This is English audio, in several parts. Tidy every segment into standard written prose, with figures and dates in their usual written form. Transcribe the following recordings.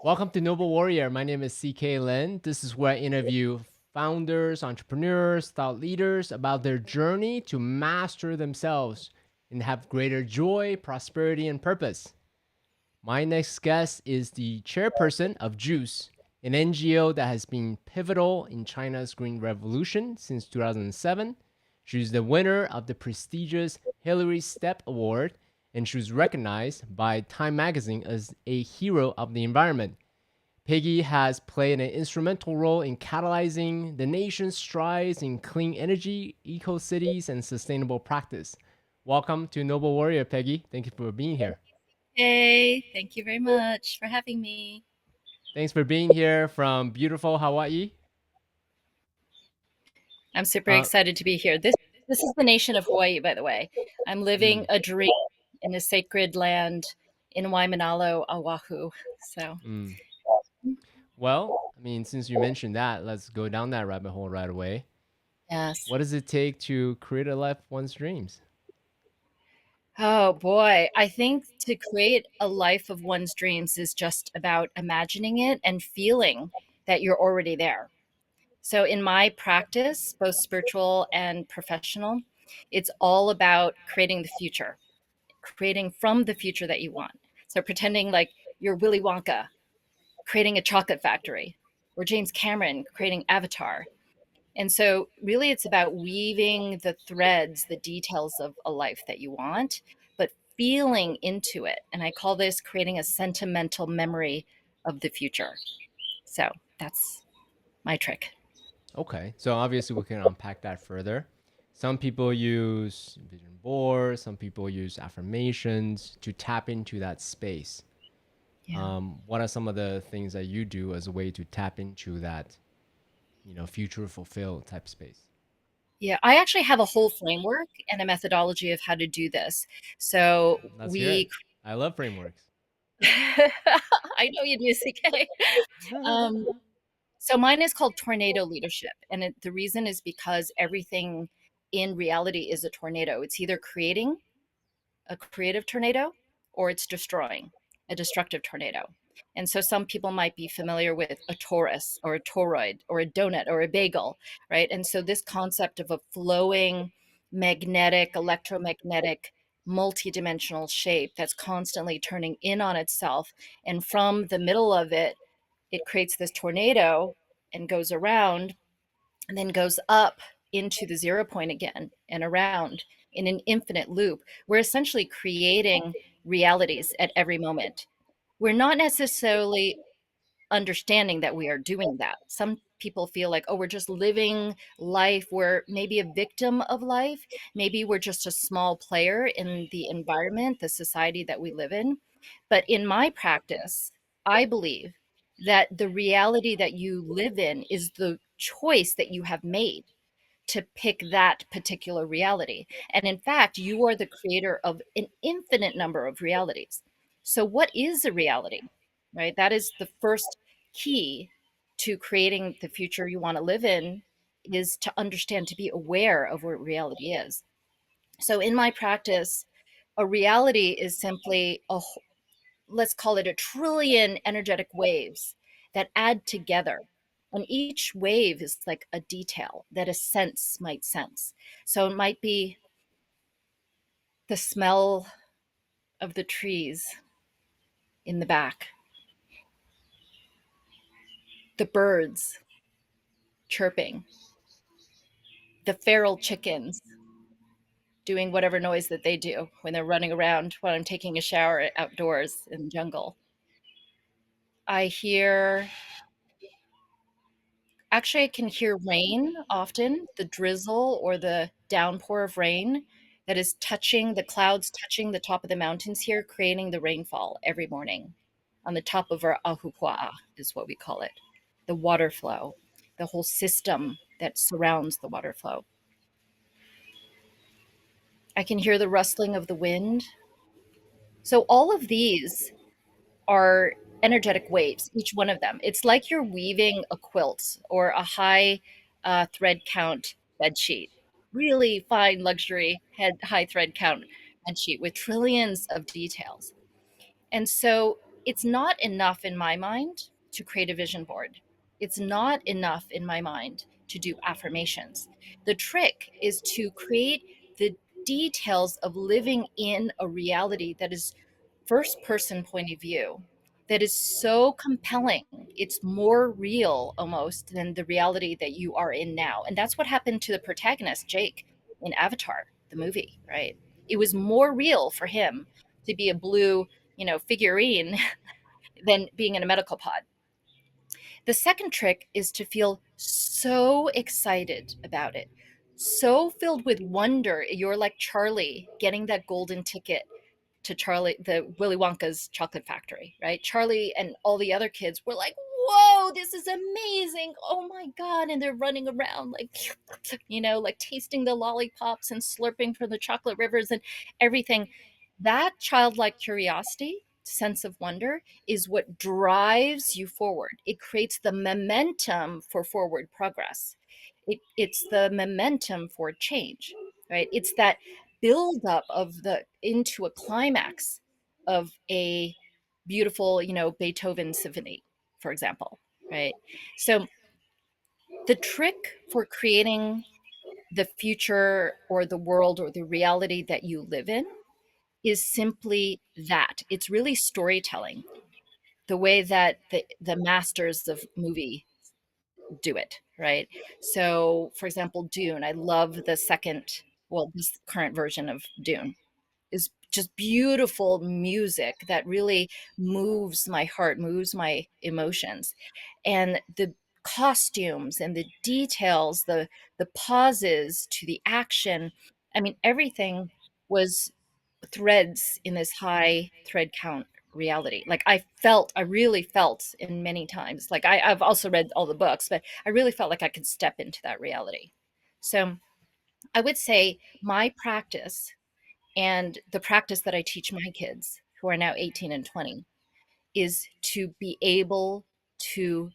Welcome to Noble Warrior. My name is CK Lin. This is where I interview founders, entrepreneurs, thought leaders about their journey to master themselves and have greater joy, prosperity, and purpose. My next guest is the chairperson of Juice, an NGO that has been pivotal in China's Green Revolution since 2007. She's the winner of the prestigious Hillary Step Award, and she was recognized by Time Magazine as a hero of the environment. Peggy has played an instrumental role in catalyzing the nation's strides in clean energy, eco cities, and sustainable practice. Welcome to Noble Warrior, Peggy. Thank you for being here. Hey, thank you very much for having me. Thanks for being here from beautiful Hawaii. I'm super Uh, excited to be here. This is the nation of Hawaii, by the way. I'm living mm, a dream in a sacred land in Waimanalo, Oahu. So, mm. Well, I mean, since you mentioned that, let's go down that rabbit hole right away. yes. What does it take to create a life of one's dreams? Oh boy, I think to create a life of one's dreams is just about imagining it and feeling that you're already there. So, in my practice, both spiritual and professional, it's all about creating the future, creating from the future that you want. So pretending like you're Willy Wonka creating a chocolate factory, or James Cameron creating Avatar. And so really it's about weaving the threads, the details of a life that you want, but feeling into it. And I call this creating a sentimental memory of the future. So that's my trick. Okay, so obviously we can unpack that further. Some people use vision boards, some people use affirmations to tap into that space. Yeah. What are some of the things that you do as a way to tap into that, future fulfilled type space? Yeah, I actually have a whole framework and a methodology of how to do this. So Let's hear we it. I love frameworks. I know you do, CK. Um, so mine is called tornado leadership, and the reason is because everything in reality is a tornado. It's either creating a creative tornado or it's destroying a destructive tornado. And so some people might be familiar with a torus or a toroid or a donut or a bagel, right? And so this concept of a flowing magnetic, electromagnetic, multidimensional shape that's constantly turning in on itself. And from the middle of it, it creates this tornado and goes around and then goes up into the 0 point again and around in an infinite loop. We're essentially creating realities at every moment. We're not necessarily understanding that we are doing that. Some people feel like, oh, we're just living life. We're maybe a victim of life. Maybe we're just a small player in the environment, the society that we live in. But in my practice, I believe that the reality that you live in is the choice that you have made to pick that particular reality. And in fact, you are the creator of an infinite number of realities. So, what is a reality? Right? That is the first key to creating the future you want to live in is to understand, to be aware of what reality is. So, in my practice, a reality is simply let's call it a trillion energetic waves that add together. And each wave is like a detail that a sense might sense. So it might be the smell of the trees in the back, the birds chirping, the feral chickens doing whatever noise that they do when they're running around when I'm taking a shower outdoors in the jungle. I hear Actually, I can hear rain often, the drizzle or the downpour of rain that is touching the clouds, touching the top of the mountains here, creating the rainfall every morning on the top of our ahupua'a, is what we call it. The water flow, the whole system that surrounds the water flow. I can hear the rustling of the wind. So, all of these are energetic waves, each one of them. It's like you're weaving a quilt or a high thread count bed sheet, really fine luxury high thread count bed sheet with trillions of details. And so it's not enough in my mind to create a vision board. It's not enough in my mind to do affirmations. The trick is to create the details of living in a reality that is first person point of view, that is so compelling. It's more real almost than the reality that you are in now. And that's what happened to the protagonist, Jake, in Avatar, the movie, right? It was more real for him to be a blue, figurine than being in a medical pod. The second trick is to feel so excited about it, so filled with wonder. You're like Charlie getting that golden ticket to Charlie, the Willy Wonka's chocolate factory, right? Charlie and all the other kids were like, whoa, this is amazing. Oh my God. And they're running around like, like tasting the lollipops and slurping from the chocolate rivers and everything. That childlike curiosity, sense of wonder, is what drives you forward. It creates the momentum for forward progress. It's the momentum for change, right? It's that build up of the into a climax of a beautiful, Beethoven symphony, for example, right? So the trick for creating the future or the world or the reality that you live in is simply that. It's really storytelling, the way that the masters of movie do it, right? So, for example, Dune, I love the second, well, this current version of Dune is just beautiful music that really moves my heart, moves my emotions. And the costumes and the details, the pauses to the action, I mean, everything was threads in this high thread count reality. Like I really felt in many times, like I've also read all the books, but I really felt like I could step into that reality. So I would say my practice and the practice that I teach my kids who are now 18 and 20 is to be able to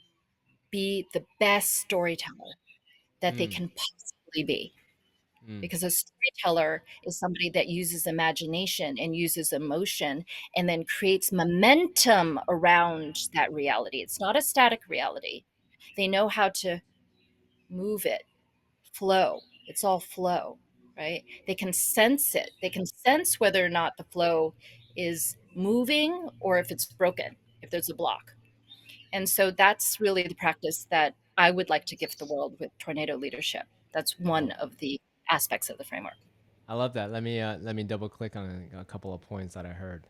be the best storyteller that they Mm, can possibly be. mm, Because a storyteller is somebody that uses imagination and uses emotion and then creates momentum around that reality. It's not a static reality. They know how to move it, flow. It's all flow, right? They can sense it. They can sense whether or not the flow is moving or if it's broken, if there's a block. And so that's really the practice that I would like to gift the world with tornado leadership. That's one wow. of the aspects of the framework. I love that. Let me double click on a couple of points that I heard.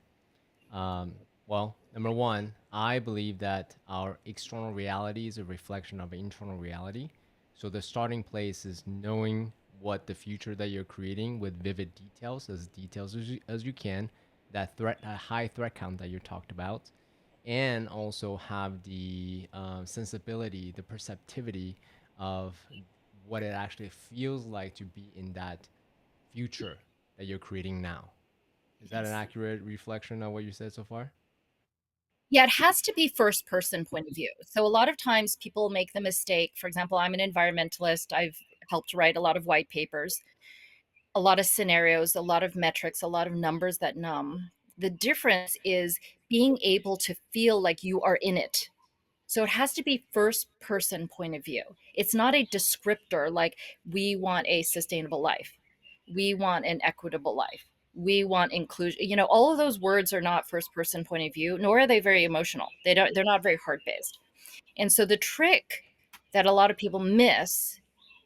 Well, number one, I believe that our external reality is a reflection of internal reality. So the starting place is knowing what the future that you're creating with vivid details, as details as you can, that high threat count that you talked about, and also have the sensibility, the perceptivity of what it actually feels like to be in that future that you're creating now. Is that an Yes. accurate reflection of what you said so far? Yeah, it has to be first person point of view. So a lot of times people make the mistake. For example, I'm an environmentalist. I've helped write a lot of white papers, a lot of scenarios, a lot of metrics, a lot of numbers that numb. The difference is being able to feel like you are in it. So it has to be first person point of view. It's not a descriptor like we want a sustainable life. We want an equitable life. We want inclusion. All of those words are not first person point of view, nor are they very emotional. They're not very heart based. And so the trick that a lot of people miss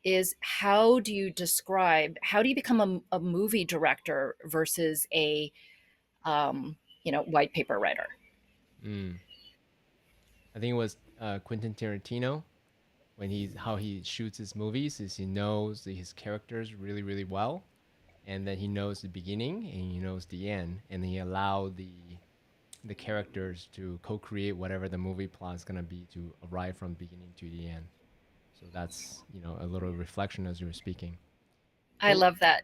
is how do you become a movie director versus a white paper writer. Mm. I think it was Quentin Tarantino when he's how he shoots his movies is he knows his characters really really well, and then he knows the beginning and he knows the end, and he allowed the characters to co-create whatever the movie plot is gonna be to arrive from beginning to the end. So that's a little reflection as you were speaking. I So love that.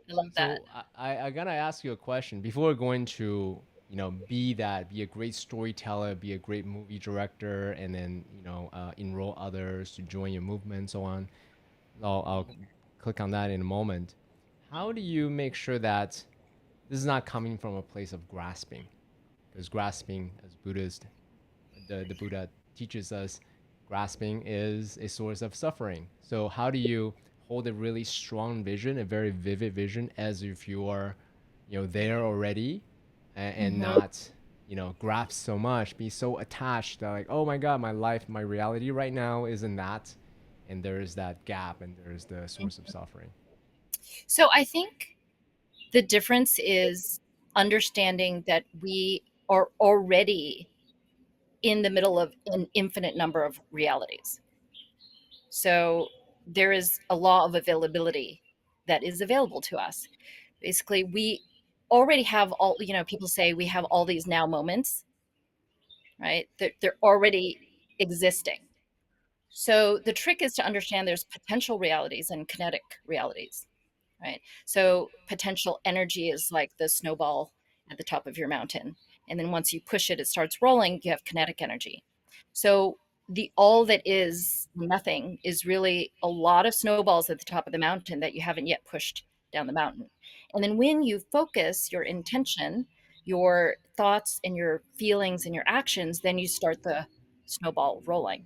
I love that. So I gotta ask you a question before going to be a great storyteller, be a great movie director, and then enroll others to join your movement, and so on. I'll click on that in a moment. How do you make sure that this is not coming from a place of grasping? because grasping, as Buddhist, the Buddha teaches us, grasping is a source of suffering. So how do you hold a really strong vision, a very vivid vision, as if you are, there already, and Hmm. not, grasp so much, be so attached that like, oh my god, my life, my reality right now isn't that, and there is that gap, and there is the source of suffering. So I think the difference is understanding that we are already in the middle of an infinite number of realities. So there is a law of availability that is available to us. Basically, we already have all, people say we have all these now moments, right? They're already existing. So the trick is to understand there's potential realities and kinetic realities, right? So potential energy is like the snowball at the top of your mountain. And then once you push it, it starts rolling, you have kinetic energy. So the all that is nothing is really a lot of snowballs at the top of the mountain that you haven't yet pushed down the mountain. And then when you focus your intention, your thoughts and your feelings and your actions, then you start the snowball rolling.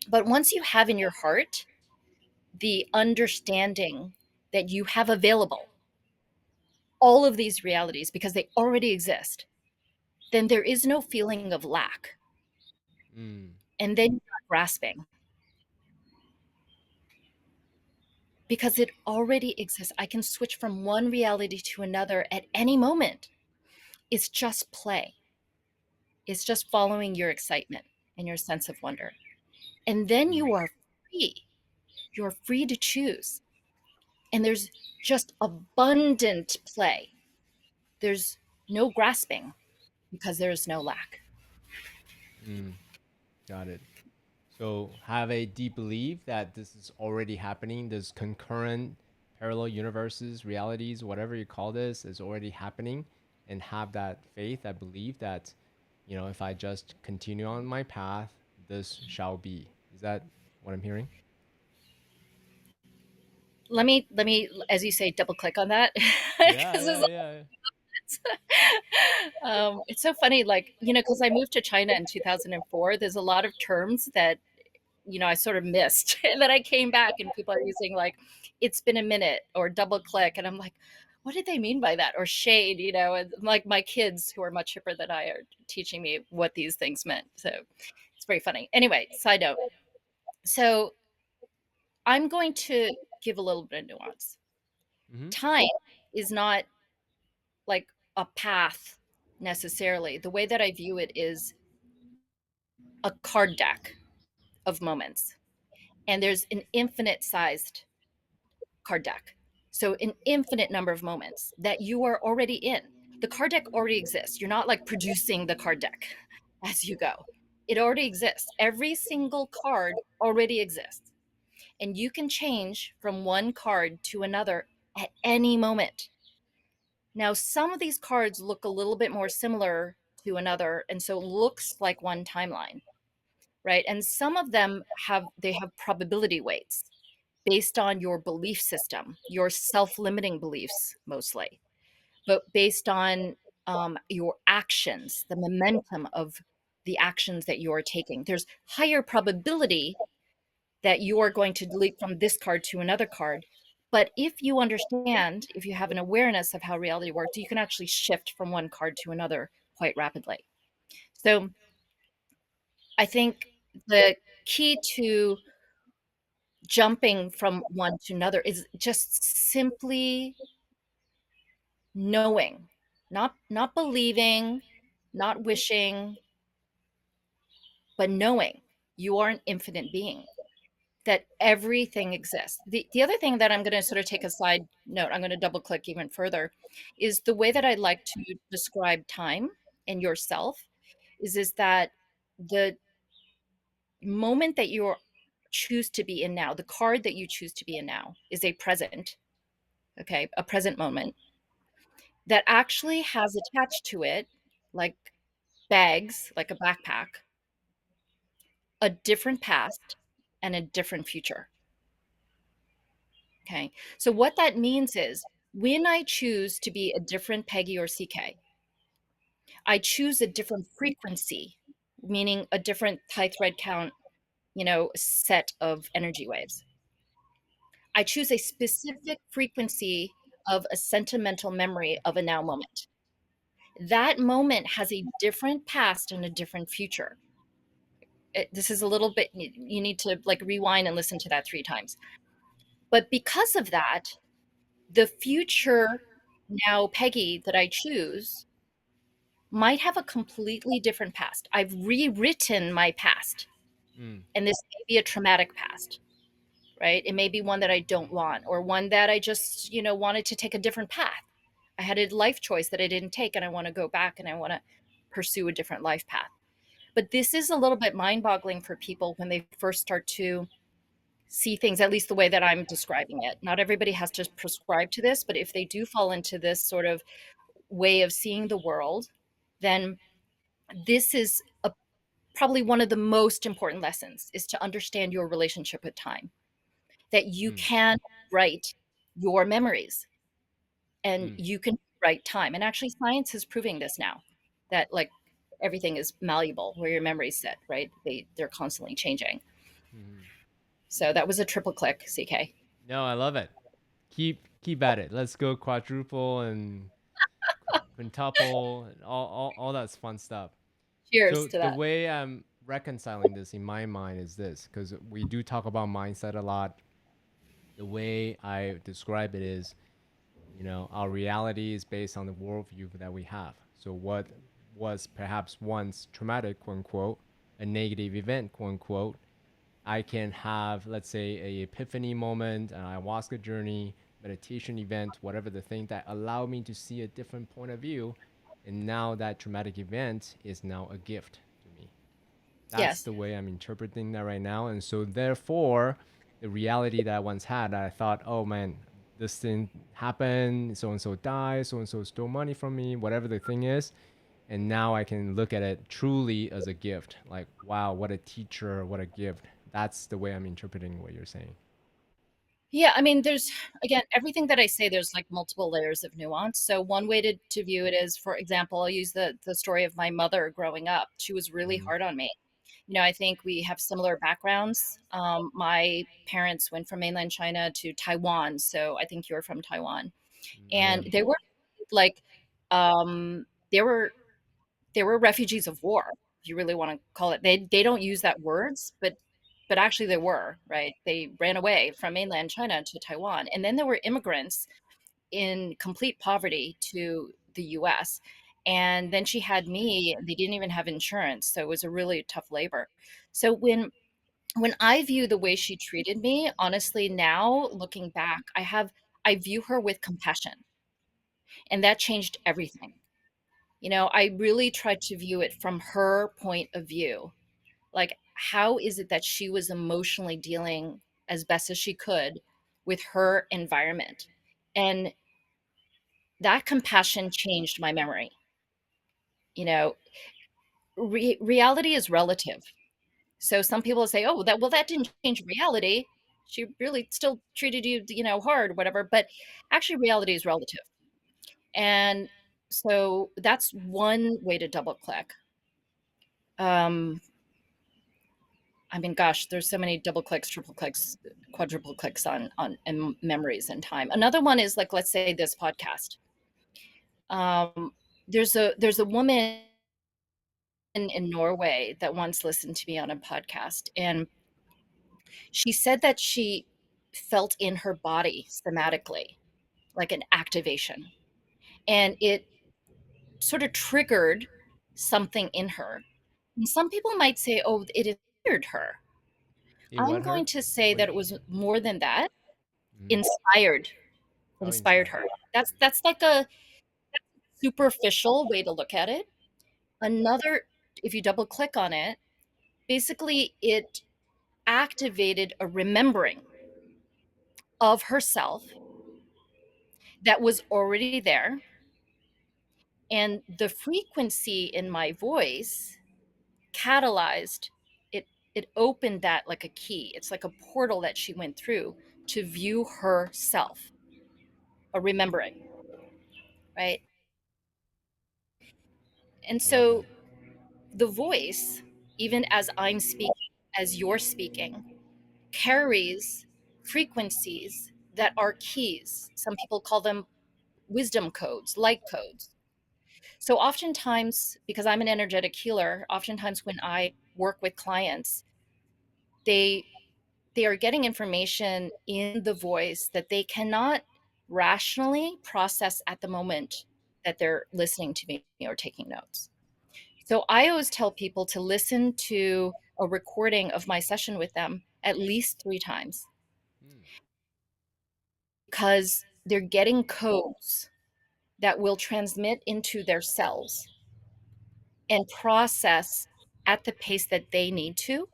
But once you have in your heart the understanding that you have available all of these realities because they already exist, then there is no feeling of lack. Mm, And then you're not grasping because it already exists. I can switch from one reality to another at any moment. It's just play, it's just following your excitement and your sense of wonder. And then mm, you are free. You're free to choose. And there's just abundant play. There's no grasping because there is no lack. mm. Got it. So have a deep belief that this is already happening. This concurrent parallel universes, realities, whatever you call this, is already happening, and have that faith, that belief that, if I just continue on my path, this shall be. Is that what I'm hearing? Let me, as you say, double click on that Yeah, because yeah, yeah. it's so funny. Like, because I moved to China in 2004. There's a lot of terms that I sort of missed, and then I came back, and people are using like "it's been a minute" or "double click," and I'm like, what did they mean by that? Or shade, and like my kids who are much hipper than I are teaching me what these things meant. So it's very funny. Anyway, side note. So I'm going to give a little bit of nuance. Mm-hmm. Time is not like a path necessarily. The way that I view it is a card deck of moments, and there's an infinite sized card deck. So, an infinite number of moments that you are already in. The card deck already exists. You're not like producing the card deck as you go. It already exists. Every single card already exists. And you can change from one card to another at any moment. Now, some of these cards look a little bit more similar to another, and so it looks like one timeline, right? And some of them have probability weights based on your belief system, your self-limiting beliefs mostly, but based on your actions, the momentum of the actions that you are taking. There's higher probability that you are going to delete from this card to another card. But if you understand, if you have an awareness of how reality works, you can actually shift from one card to another quite rapidly. So I think the key to jumping from one to another is just simply knowing, not believing, not wishing, but knowing you are an infinite being, that everything exists. The other thing that I'm going to sort of take a side note, I'm going to double click even further, is the way that I like to describe time and yourself is that the moment that you choose to be in now, the card that you choose to be in now is a present, okay, a present moment that actually has attached to it, like bags, like a backpack, a different past and a different future. Okay. So what that means is when I choose to be a different Peggy or CK, I choose a different frequency, meaning a different pi thread count, set of energy waves. I choose a specific frequency of a sentimental memory of a now moment. That moment has a different past and a different future. This is a little bit, you need to like rewind and listen to that 3 times. But because of that, the future now Peggy that I choose might have a completely different past. I've rewritten my past, Mm. and this may be a traumatic past, right? It may be one that I don't want, or one that I just, wanted to take a different path. I had a life choice that I didn't take, and I want to go back and I want to pursue a different life path. But this is a little bit mind boggling for people when they first start to see things, at least the way that I'm describing it. Not everybody has to prescribe to this, but if they do fall into this sort of way of seeing the world, then this is probably one of the most important lessons is to understand your relationship with time, that you Mm. can write your memories and Mm. you can write time. And actually, science is proving this now, that like everything is malleable where your memories sit, right? They're constantly changing. Mm. So that was a triple click, CK. No, I love it. Keep at it. Let's go quadruple and quintuple and all that's fun stuff. Cheers So to the that. way I'm reconciling this in my mind is this, because we do talk about mindset a lot. The way I describe it is, our reality is based on the worldview that we have. So what was perhaps once traumatic, quote unquote, a negative event, quote unquote, I can have, let's say, a epiphany moment, an ayahuasca journey, meditation event, whatever the thing that allow me to see a different point of view. And now that traumatic event is now a gift to me. That's Yes. the way I'm interpreting that right now. And so therefore, the reality that I once had, I thought, oh man, this thing happened, so and so died, so and so stole money from me, whatever the thing is. And now I can look at it truly as a gift. Like, wow, what a teacher, what a gift. That's the way I'm interpreting what you're saying. Yeah, I mean, there's again, everything that I say, there's like multiple layers of nuance. So one way to view it is, for example, I'll use the story of my mother growing up. She was really Mm-hmm. hard on me. I think we have similar backgrounds. My parents went from mainland China to Taiwan, so I think you're from Taiwan, I and am. they were like, they were refugees of war, if you really want to call it. They don't use that words, but actually they were, right? They ran away from mainland China to Taiwan. And then there were immigrants in complete poverty to the US. And then she had me, they didn't even have insurance. So it was a really tough labor. So when I view the way she treated me, honestly, now looking back, I view her with compassion. And that changed everything. I really tried to view it from her point of view. Like, how is it that she was emotionally dealing as best as she could with her environment? And that compassion changed my memory. You know, reality is relative. So some people say, "Oh, that didn't change reality. She really still treated you, hard, whatever." But actually, reality is relative. And so that's one way to double click. Um, I mean, gosh, there's so many double clicks, triple clicks, quadruple clicks on memories and time. Another one is like, let's say this podcast. Um, there's a woman in Norway that once listened to me on a podcast, and she said that she felt in her body somatically like an activation, and it sort of triggered something in her. And some people might say, "Oh, it inspired her." It I'm what going her? to say What? that it was more than that. Mm. Inspired Oh, inspired inspired. her. That's like a superficial way to look at it. Another, if you double click on it, basically it activated a remembering of herself that was already there. And the frequency in my voice catalyzed it. It opened that like a key. It's like a portal that she went through to view herself, a remembering, right? And I love so that. the voice, even as I'm speaking, as you're speaking, carries frequencies that are keys. Some people call them wisdom codes, light codes. So oftentimes, because I'm an energetic healer, oftentimes when I work with clients, they they are getting information in the voice that they cannot rationally process at the moment that they're listening to me or taking notes. So I always tell people to listen to a recording of my session with them at least 3 times, Mm, because they're getting codes that will transmit into their cells and process at the pace that they need to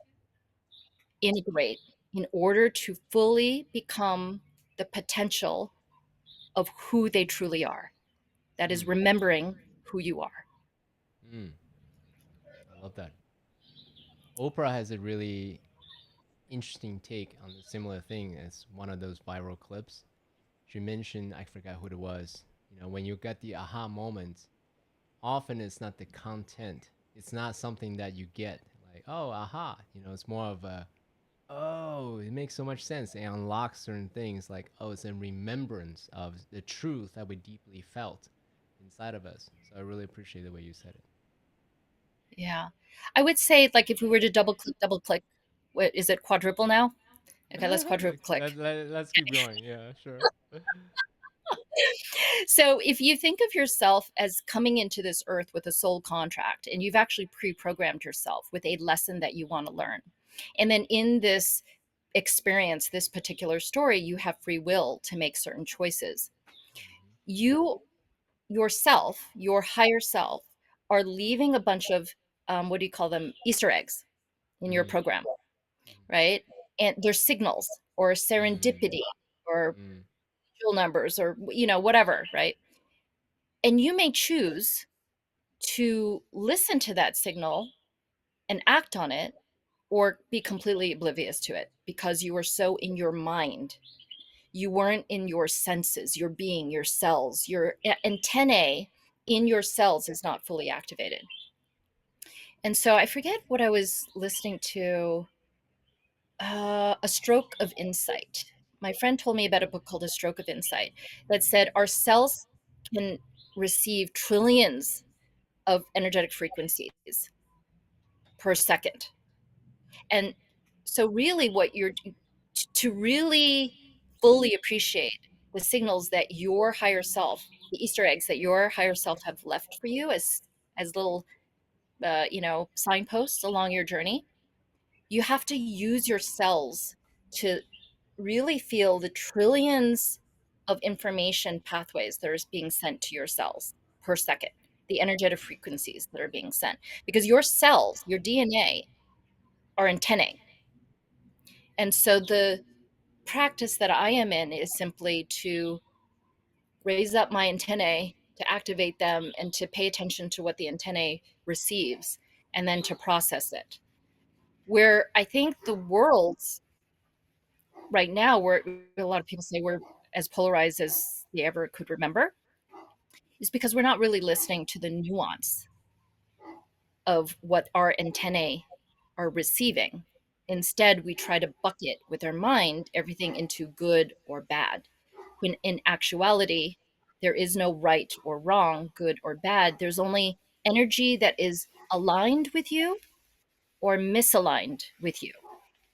integrate in order to fully become the potential of who they truly are. That is mm, remembering who you are. mm. I love that. Oprah has a really interesting take on the similar thing as one of those viral clips. She mentioned, I forgot who it was, when you get the aha moment, often it's not the content. It's not something that you get like, oh, aha. It's more of a, oh, it makes so much sense. It unlocks certain things like, oh, it's a remembrance of the truth that we deeply felt inside of us. So I really appreciate the way you said it. Yeah. I would say, like, if we were to double click, what is it, quadruple now? Okay, let's quadruple click. Let's keep going. Yeah, sure. So if you think of yourself as coming into this earth with a soul contract, and you've actually pre-programmed yourself with a lesson that you want to learn, and then in this experience, this particular story, you have free will to make certain choices. You yourself, your higher self, are leaving a bunch of what do you call them, Easter eggs in your Mm-hmm. program, right? And there's signals or Mm-hmm. serendipity or Mm-hmm. angel numbers or whatever, right? And you may choose to listen to that signal and act on it, or be completely oblivious to it because you were so in your mind. You weren't in your senses, your being, your cells, your antennae in your cells is not fully activated. And so I forget what I was listening to, A Stroke of Insight. My friend told me about a book called A Stroke of Insight that said our cells can receive trillions of energetic frequencies per second. And so, really, what you're to really fully appreciate the signals that your higher self, the Easter eggs that your higher self have left for you as little, signposts along your journey, you have to use your cells to really feel the trillions of information pathways that are being sent to your cells per second, the energetic frequencies that are being sent, because your cells, your DNA, are antennae. And so the practice that I am in is simply to raise up my antennae, to activate them, and to pay attention to what the antennae receives, and then to process it. Where I think the world's right now, where a lot of people say we're as polarized as they ever could remember, is because we're not really listening to the nuance of what our antennae are receiving. Instead, we try to bucket with our mind everything into good or bad, when in actuality, there is no right or wrong, good or bad. There's only energy that is aligned with you or misaligned with you.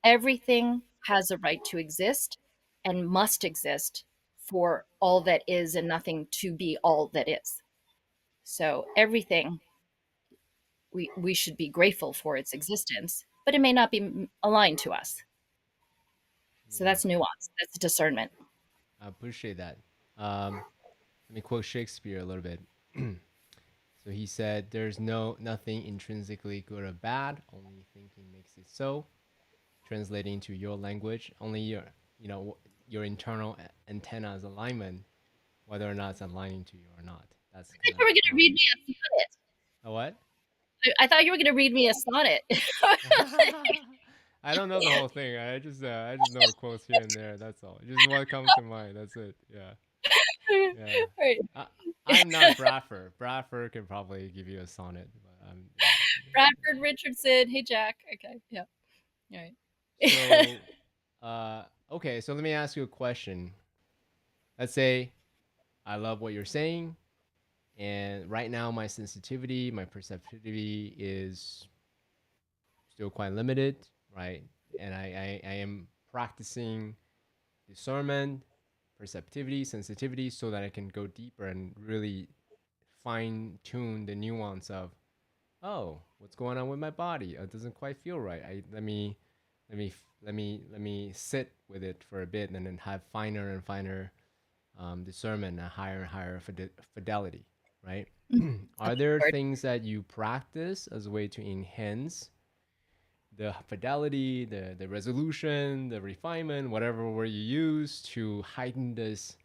Everything has a right to exist and must exist for all that is and nothing to be all that is. So everything, we should be grateful for its existence, but it may not be aligned to us. So Yeah, that's nuance. That's discernment. I appreciate that. Let me quote Shakespeare a little bit. So he said, "There's nothing intrinsically good or bad. Only thinking makes it so." Translating to your language, only your internal antenna's alignment, whether or not it's aligning to you or not. That's I kind thought you of were going to how. read me a sonnet. A what? I thought you were going to read me a sonnet. I don't know the whole thing. I just know quotes here and there. That's all. Just what comes to mind. That's it. Yeah. Yeah. Right. I, I'm not Bradford. Bradford can probably give you a sonnet, but Bradford Richardson. Hey, Jack. Okay. Yeah. All right. so okay, so let me ask you a question. Let's say I love what you're saying, and right now my sensitivity, my perceptivity is still quite limited, right? And I am practicing discernment, perceptivity, sensitivity so that I can go deeper and really fine tune the nuance of, oh, what's going on with my body? It doesn't quite feel right. Let me sit with it for a bit and then have finer and finer discernment and higher fidelity, right? Are That's there the word. things that you practice as a way to enhance the fidelity, the resolution, the refinement, whatever word you use to heighten this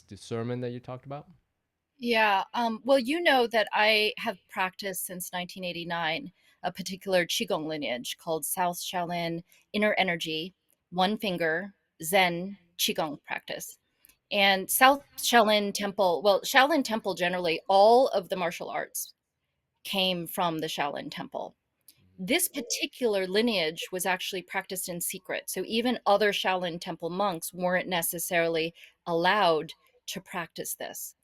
discernment that you talked about? Yeah. Well, you know that I have practiced since 1989 a particular Qigong lineage called South Shaolin Inner Energy, One Finger Zen Qigong practice. And South Shaolin Temple, well, Shaolin Temple generally, all of the martial arts came from the Shaolin Temple. This particular lineage was actually practiced in secret. So even other Shaolin Temple monks weren't necessarily allowed to practice this.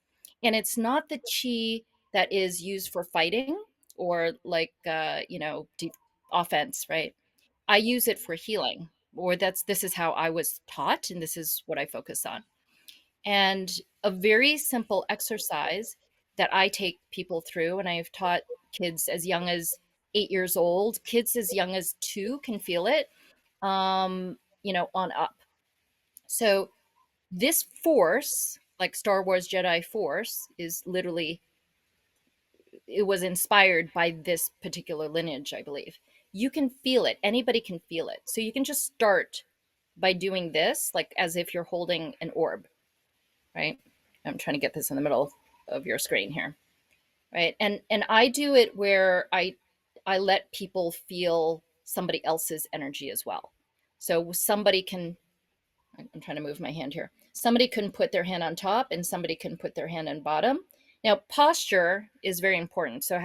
And it's not the chi that is used for fighting or like, deep offense, right? I use it for healing, or this is how I was taught, and this is what I focus on. And a very simple exercise that I take people through, and I've taught kids as young as 8 years old, kids as young as two can feel it, on up. So this force, like Star Wars Jedi Force, is literally, it was inspired by this particular lineage, I believe. You can feel it. Anybody can feel it. So you can just start by doing this, like as if you're holding an orb, right? I'm trying to get this in the middle of your screen here, right? And I do it where I let people feel somebody else's energy as well. So somebody can, I'm trying to move my hand here. Somebody can put their hand on top and somebody can put their hand on bottom. Now, posture is very important. So,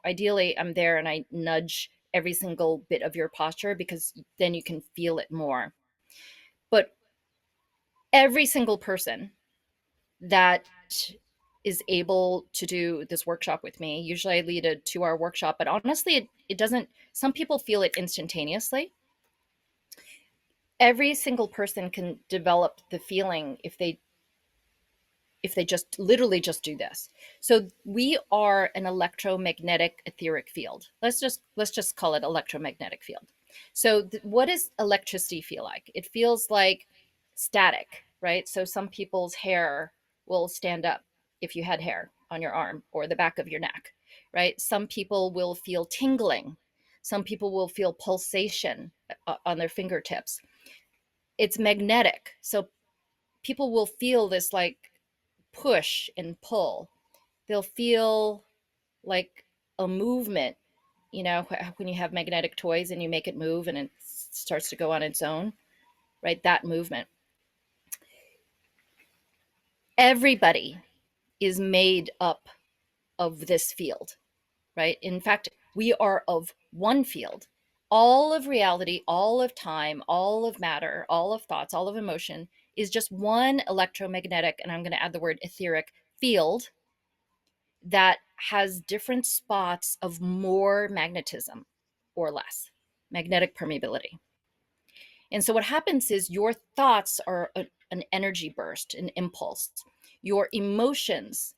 ideally, I'm there and I nudge every single bit of your posture because then you can feel it more. But every single person that is able to do this workshop with me, usually I lead a 2 hour workshop, but honestly, it doesn't, some people feel it instantaneously. Every single person can develop the feeling if they just literally just do this. So we are an electromagnetic etheric field. Let's just call it electromagnetic field. So what does electricity feel like? It feels like static, right? So some people's hair will stand up if you had hair on your arm or the back of your neck, right? Some people will feel tingling. Some people will feel pulsation on their fingertips. It's magnetic. So people will feel this like push and pull. They'll feel like a movement, when you have magnetic toys and you make it move and it starts to go on its own, right? That movement. Everybody is made up of this field, right? In fact, we are of one field. All of reality, all of time, all of matter, all of thoughts, all of emotion is just one electromagnetic, and I'm going to add the word etheric field that has different spots of more magnetism or less magnetic permeability. And so what happens is your thoughts are an energy burst, an impulse. Your emotions,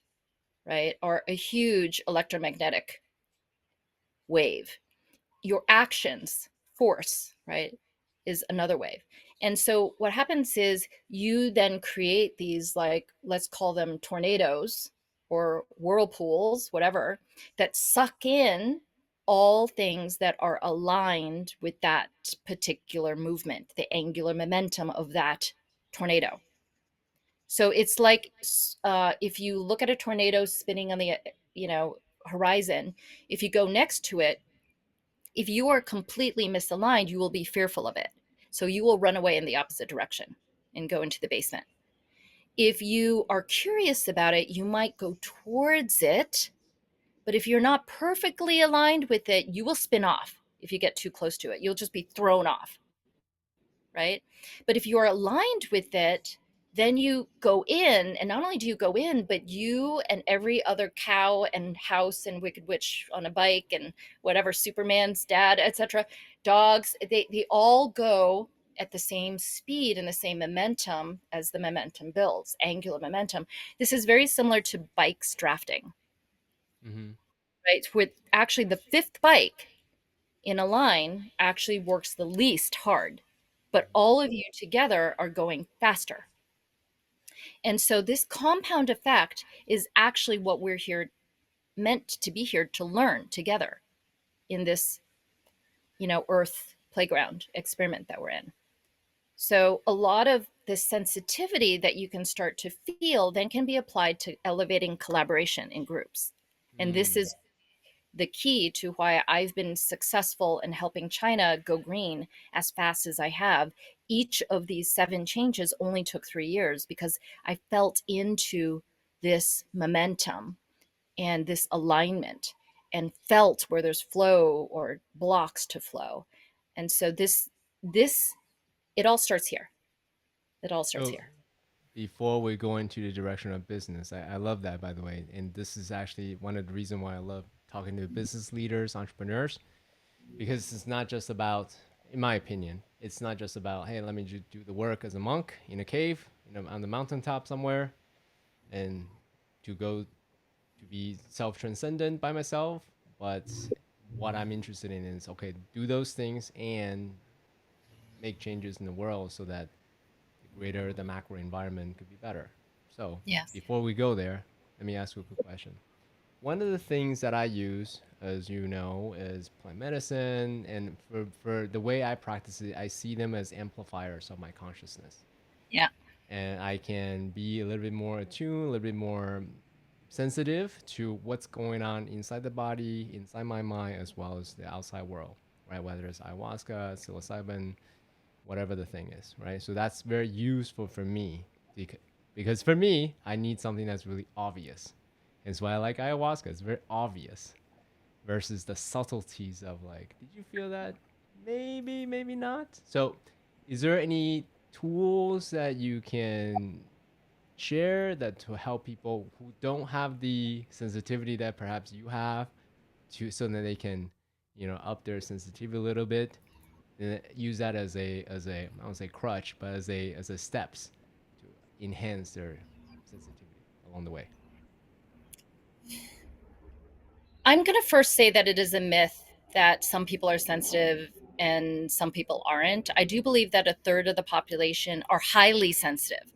right, are a huge electromagnetic wave. Your actions, force, right, is another wave. And so what happens is you then create these, like, let's call them tornadoes or whirlpools, whatever, that suck in all things that are aligned with that particular movement, the angular momentum of that tornado. So it's like, if you look at a tornado spinning on the horizon, if you go next to it, if you are completely misaligned, you will be fearful of it. So you will run away in the opposite direction and go into the basement. If you are curious about it, you might go towards it. But if you're not perfectly aligned with it, you will spin off if you get too close to it. You'll just be thrown off, right? But if you are aligned with it, then you go in, and not only do you go in, but you and every other cow and house and wicked witch on a bike and whatever, Superman's dad, etc., dogs, they all go at the same speed and the same momentum as the momentum builds, angular momentum. This is very similar to bikes drafting, Hmm. right? With actually the fifth bike in a line actually works the least hard, but all of you together are going faster. And so this compound effect is actually what we're here meant to be here to learn together in this, earth playground experiment that we're in. So a lot of the sensitivity that you can start to feel then can be applied to elevating collaboration in groups. And this Mm. is the key to why I've been successful in helping China go green as fast as I have. Each of these 7 changes only took 3 years because I felt into this momentum and this alignment and felt where there's flow or blocks to flow. And so this it all starts here. It all starts So here. before we go into the direction of business, I love that, by the way. And this is actually one of the reasons why I love talking to business leaders, entrepreneurs, because it's not just about, in my opinion, it's not just about, hey, let me do the work as a monk in a cave, on the mountaintop somewhere, and to go to be self transcendent by myself. But what I'm interested in is, okay, do those things and make changes in the world so that the greater the macro environment could be better. So Yes. before we go there, let me ask you a quick question. One of the things that I use, as you know, is plant medicine. And for the way I practice it, I see them as amplifiers of my consciousness. Yeah. And I can be a little bit more attuned, a little bit more sensitive to what's going on inside the body, inside my mind, as well as the outside world, right? Whether it's ayahuasca, psilocybin, whatever the thing is, right? So that's very useful for me because for me, I need something that's really obvious. That's why I like ayahuasca. It's very obvious versus the subtleties of like, did you feel that? Maybe, maybe not. So, is there any tools that you can share that to help people who don't have the sensitivity that perhaps you have to so that they can, up their sensitivity a little bit and use that as a I don't say crutch, but as a steps to enhance their sensitivity along the way. I'm going to first say that it is a myth that some people are sensitive and some people aren't. I do believe that a third of the population are highly sensitive,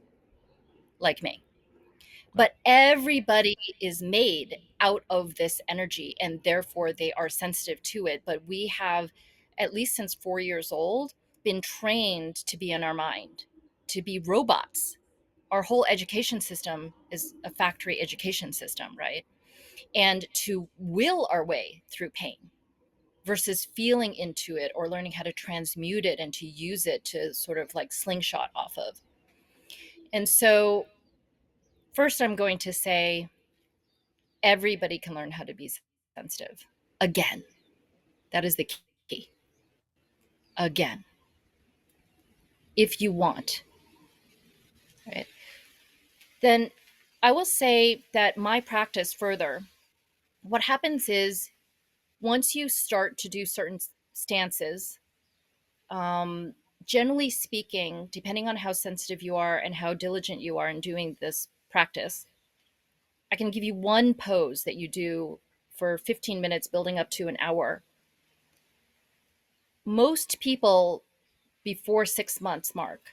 like me. Okay. But everybody is made out of this energy and therefore they are sensitive to it. But we have, at least since 4 years old, been trained to be in our mind, to be robots. Our whole education system is a factory education system, right? And to will our way through pain versus feeling into it or learning how to transmute it and to use it to sort of like slingshot off of. And so, first, I'm going to say everybody can learn how to be sensitive. Again, that is the key. Again, if you want, right? Then I will say that my practice further, what happens is once you start to do certain stances, um, generally speaking, depending on how sensitive you are and how diligent you are in doing this practice, I can give you one pose that you do for 15 minutes, building up to an hour. Most people before 6 months mark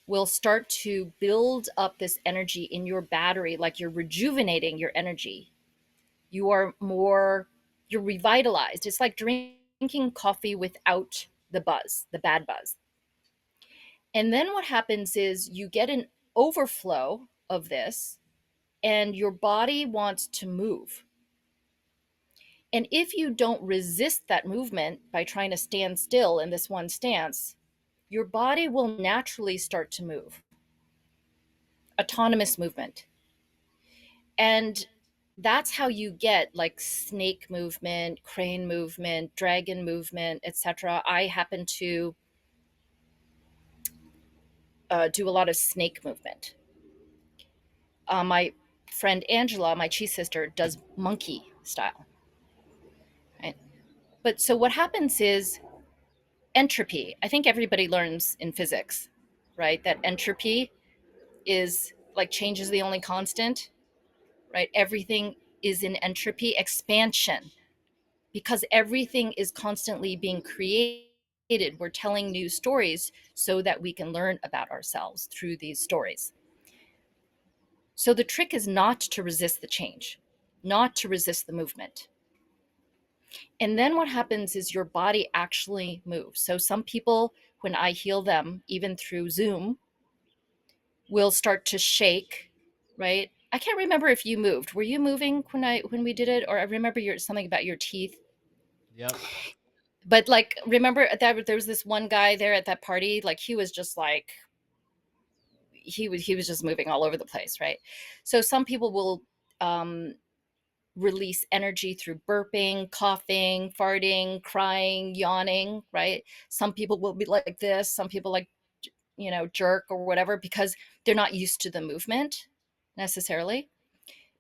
will start to build up this energy in your battery, like you're rejuvenating your energy. You are more, you're revitalized. It's like drinking coffee without the buzz, the bad buzz. And then what happens is you get an overflow of this, and your body wants to move. And if you don't resist that movement by trying to stand still in this one stance, your body will naturally start to move. autonomous movement. And that's how you get like snake movement, crane movement, dragon movement, etc. I happen to do a lot of snake movement. My friend Angela, my chi sister, does monkey style. Right? But so what happens is entropy. I think everybody learns in physics, right? That entropy is like change is the only constant, right? Everything is in entropy expansion because everything is constantly being created. We're telling new stories so that we can learn about ourselves through these stories. So the trick is not to resist the change, not to resist the movement. And then what happens is your body actually moves. So some people, when I heal them, even through Zoom, will start to shake, right? I can't remember if you moved. Were you moving when we did it? Or I remember something about your teeth. Yep. But like remember that there was this one guy there at that party, like he was just like he was just moving all over the place, right? So some people will um release energy through burping, coughing, farting, crying, yawning, right? Some people will be like this, some people like, jerk or whatever because they're not used to the movement necessarily.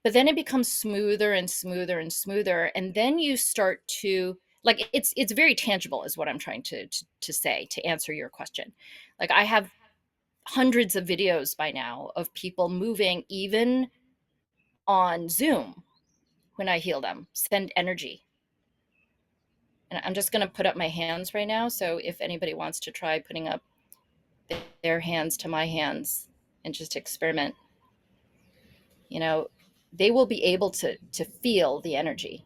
But then it becomes smoother and smoother and smoother. And then you start to like it's very tangible is what I'm trying to say to answer your question. Like I have hundreds of videos by now of people moving even on Zoom when I heal them, send energy. And I'm just going to put up my hands right now. So if anybody wants to try putting up their hands to my hands and just experiment, you know, they will be able to feel the energy.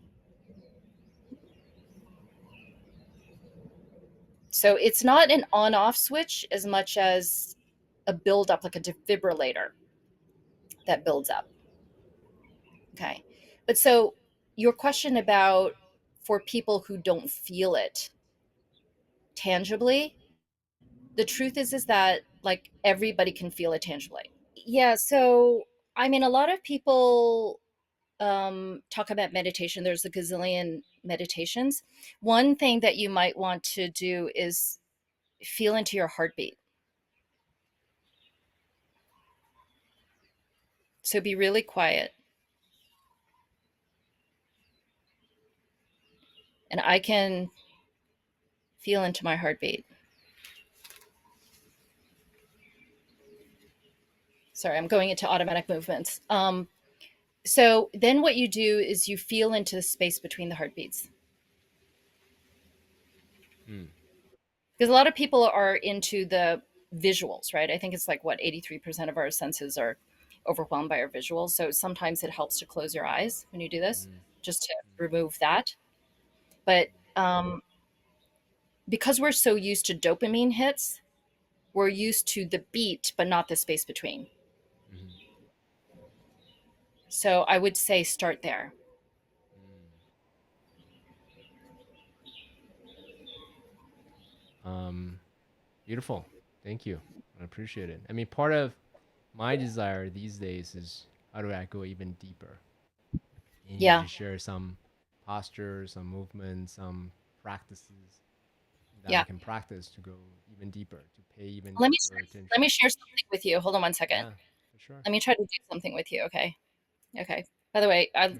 So it's not an on off switch as much as a build up, like a defibrillator that builds up. Okay. But so your question about for people who don't feel it tangibly, the truth is that like everybody can feel it tangibly. Yeah, so I mean, a lot of people talk about meditation. There's a gazillion meditations. One thing that you might want to do is feel into your heartbeat. So be really quiet. And I can feel into my heartbeat. Sorry, I'm going into automatic movements. So then what you do is you feel into the space between the heartbeats. Mm. Because a lot of people are into the visuals, right? I think it's like what 83% of our senses are overwhelmed by our visuals. So sometimes it helps to close your eyes when you do this, Mm. just to Mm. remove that. But because we're so used to dopamine hits, we're used to the beat, but not the space between. Mhm. So I would say start there. Mm. Beautiful. Thank you. I appreciate it. I mean, part of my desire these days is how do I go even deeper? And you Yeah. just share some postures, some movements, some practices that I Yeah. can practice to go even deeper, to pay even Let me deeper let attention. me share something with you. Hold on one second. Yeah, for sure. Let me try to do something with you. Okay. Okay. By the way, Sure.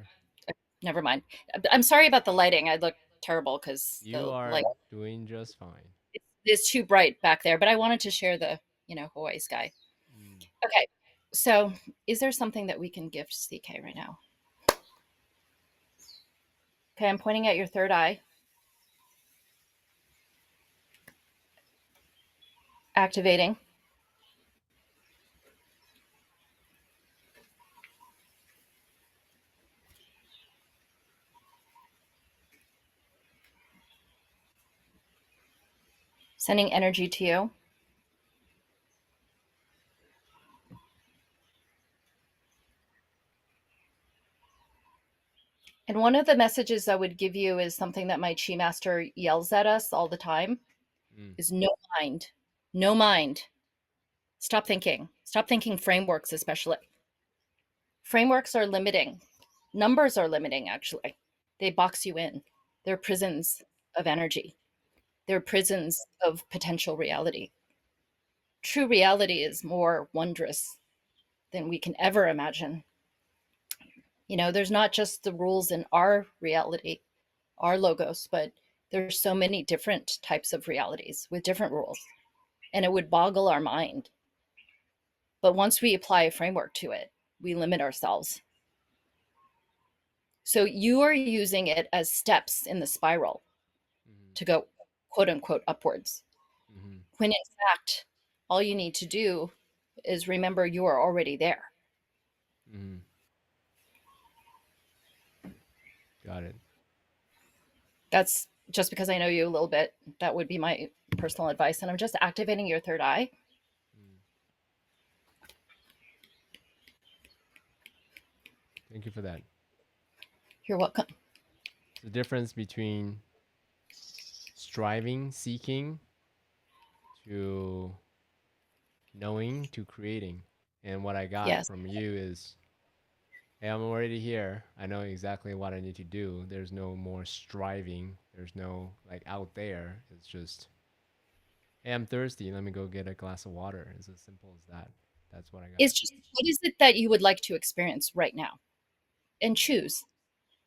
never mind. I'm sorry about the lighting. I look terrible because You the light are doing just fine. is too bright back there. But I wanted to share the Hawaii sky. Mm. Okay. So, is there something that we can gift CK right now? Okay, I'm pointing at your third eye, activating. Sending energy to you. And one of the messages I would give you is something that my chi master yells at us all the time Mm. is no mind. No mind. Stop thinking frameworks, especially. Frameworks are limiting. Numbers are limiting, actually. They box you in. They're prisons of energy. They're prisons of potential reality. True reality is more wondrous than we can ever imagine. There's not just the rules in our reality, our logos, but there's so many different types of realities with different rules, and it would boggle our mind. But once we apply a framework to it, we limit ourselves. So you are using it as steps in the spiral Mm-hmm. to go quote unquote upwards. Mm-hmm. When in fact, all you need to do is remember you are already there. Mm-hmm. Got it. That's just because I know you a little bit. That would be my personal advice. And I'm just activating your third eye. Mm. Thank you for that. You're welcome. The difference between striving, seeking, to knowing, to creating. And what I got Yes. from you is, hey, I'm already here. I know exactly what I need to do. There's no more striving. There's no like out there. It's just, hey, I'm thirsty. Let me go get a glass of water. It's as simple as that. That's what I got. It's just what is it that you would like to experience right now? And choose.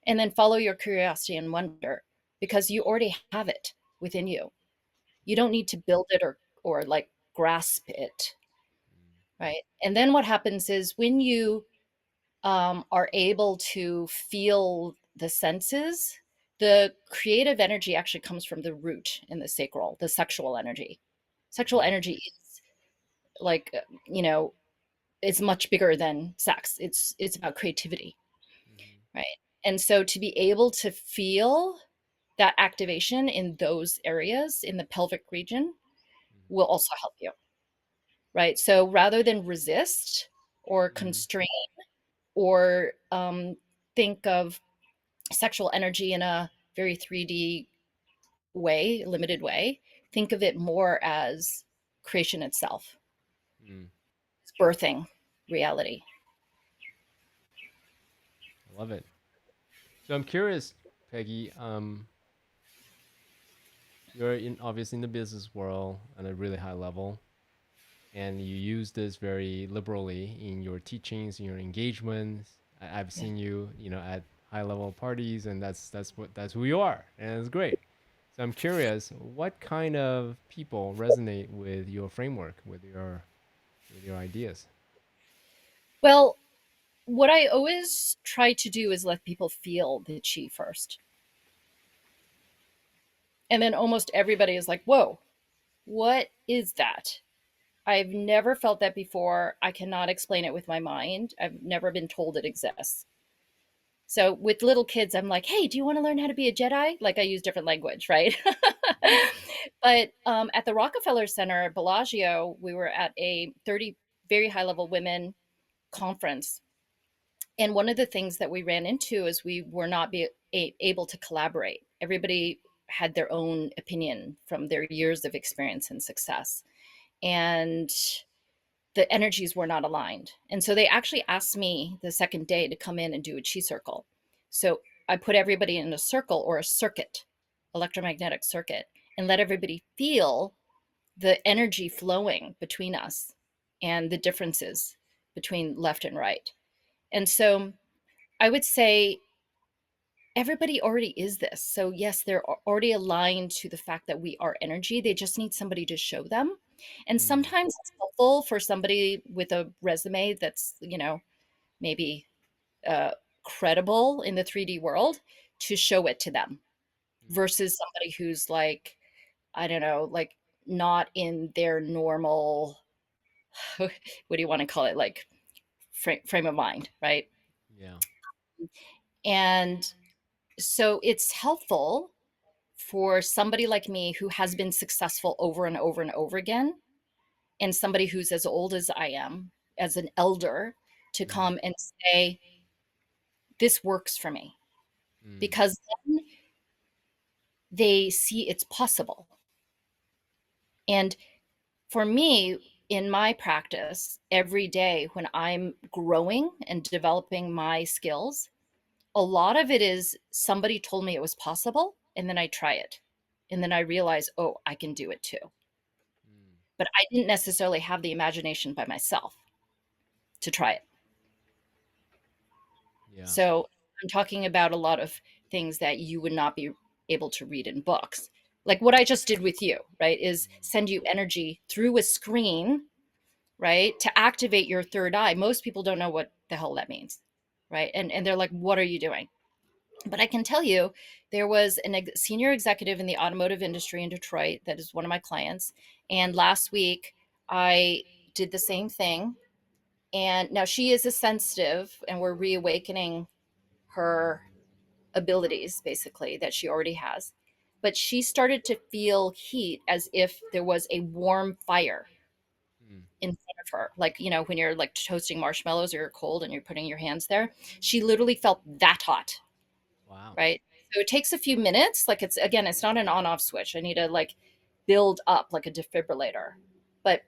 And then follow your curiosity and wonder because you already have it within you. You don't need to build it or like grasp it, right? And then what happens is when you are able to feel the senses, the creative energy actually comes from the root in the sacral, the sexual energy. Sexual Mm-hmm. energy is like, it's much bigger than sex. It's about creativity, Mm-hmm. right? And so to be able to feel that activation in those areas in the pelvic region will also help you, right? So rather than resist or Mm-hmm. constrain or think of sexual energy in a very 3D way, limited way, think of it more as creation itself. Mm-hmm. It's birthing reality. I love it. So I'm curious, Peggy. You're in obviously in the business world at a really high level, and you use this very liberally in your teachings, in your engagements. I've Yeah. seen you, at high level parties, and that's who you are, and it's great. So I'm curious, what kind of people resonate with your framework, with your ideas? Well, what I always try to do is let people feel the chi first. And then almost everybody is like, whoa, what is that? I've never felt that before. I cannot explain it with my mind. I've never been told it exists. So with little kids, I'm like, hey, do you want to learn how to be a Jedi? Like I use different language, right? But at the Rockefeller Center, Bellagio, we were at a 30 very high level women conference. And one of the things that we ran into is we were not able to collaborate. Everybody had their own opinion from their years of experience and success. And the energies were not aligned. And so they actually asked me the second day to come in and do a chi circle. So I put everybody in a circle or a circuit, electromagnetic circuit, and let everybody feel the energy flowing between us and the differences between left and right. And so I would say everybody already is this. So, yes, they're already aligned to the fact that we are energy. They just need somebody to show them. And Mm, sometimes it's helpful for somebody with a resume that's, maybe uh, credible in the 3D world to show it to them mm, versus somebody who's like, I don't know, like not in their normal, what do you want to call it? Like frame of mind, right? yeah. And so it's helpful for somebody like me who has been successful over and over and over again, and somebody who's as old as I am, as an elder, to Mm, come and say, this works for me. mm, Because then they see it's possible. And for me, in my practice every day when I'm growing and developing my skills, a lot of it is somebody told me it was possible, and then I try it. And then I realize, oh, I can do it too. Mm. But I didn't necessarily have the imagination by myself to try it. Yeah. So I'm talking about a lot of things that you would not be able to read in books. Like what I just did with you, right? Is Mhm. send you energy through a screen, right? To activate your third eye. Most people don't know what the hell that means, right? And they're like, what are you doing? But I can tell you, there was a senior executive in the automotive industry in Detroit that is one of my clients. And last week, I did the same thing. And now she is a sensitive, and we're reawakening her abilities, basically, that she already has. But she started to feel heat as if there was a warm fire Mm. in front of her. Like, you know, when you're like toasting marshmallows or you're cold and you're putting your hands there, she literally felt that hot, Wow. right? So it takes a few minutes. Like it's again, it's not an on-off switch. I need to like build up like a defibrillator. But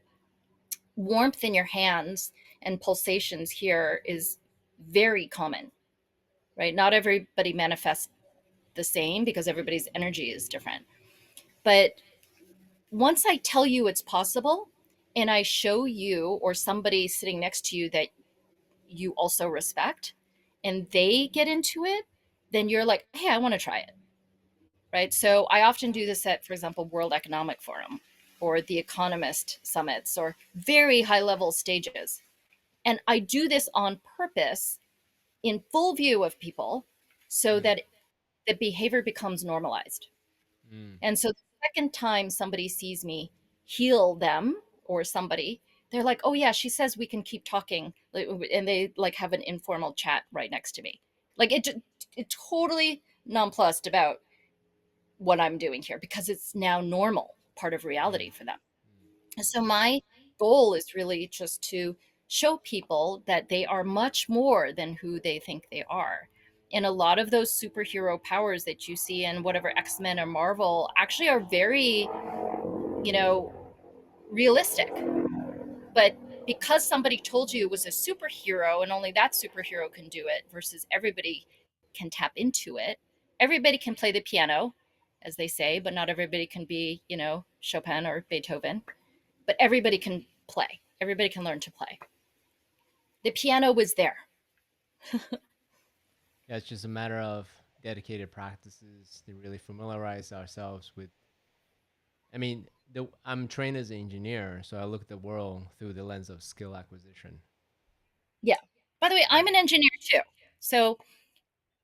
warmth in your hands and pulsations here is very common, right? Not everybody manifests the same because everybody's energy is different. But once I tell you it's possible and I show you or somebody sitting next to you that you also respect and they get into it, then you're like, hey, I want to try it, right? So I often do this at, for example, World Economic Forum or the Economist summits or very high level stages. And I do this on purpose in full view of people so Mm. that the behavior becomes normalized. Mm. And so the second time somebody sees me heal them or somebody, they're like, "Oh yeah, she says we can keep talking," and they like have an informal chat right next to me. Like it totally nonplussed about what I'm doing here because it's now normal part of Mm. reality for them. Mm. So my goal is really just to show people that they are much more than who they think they are. And a lot of those superhero powers that you see in whatever X-Men or Marvel actually are very, you know, realistic. But because somebody told you it was a superhero and only that superhero can do it versus everybody can tap into it, everybody can play the piano, as they say, but not everybody can be, you know, Chopin or Beethoven, but everybody can play. Everybody can learn to play. The piano was there. Yeah, it's just a matter of dedicated practices to really familiarize ourselves with. I mean, I'm trained as an engineer, so I look at the world through the lens of skill acquisition. Yeah. By the way, I'm Right. an engineer too. So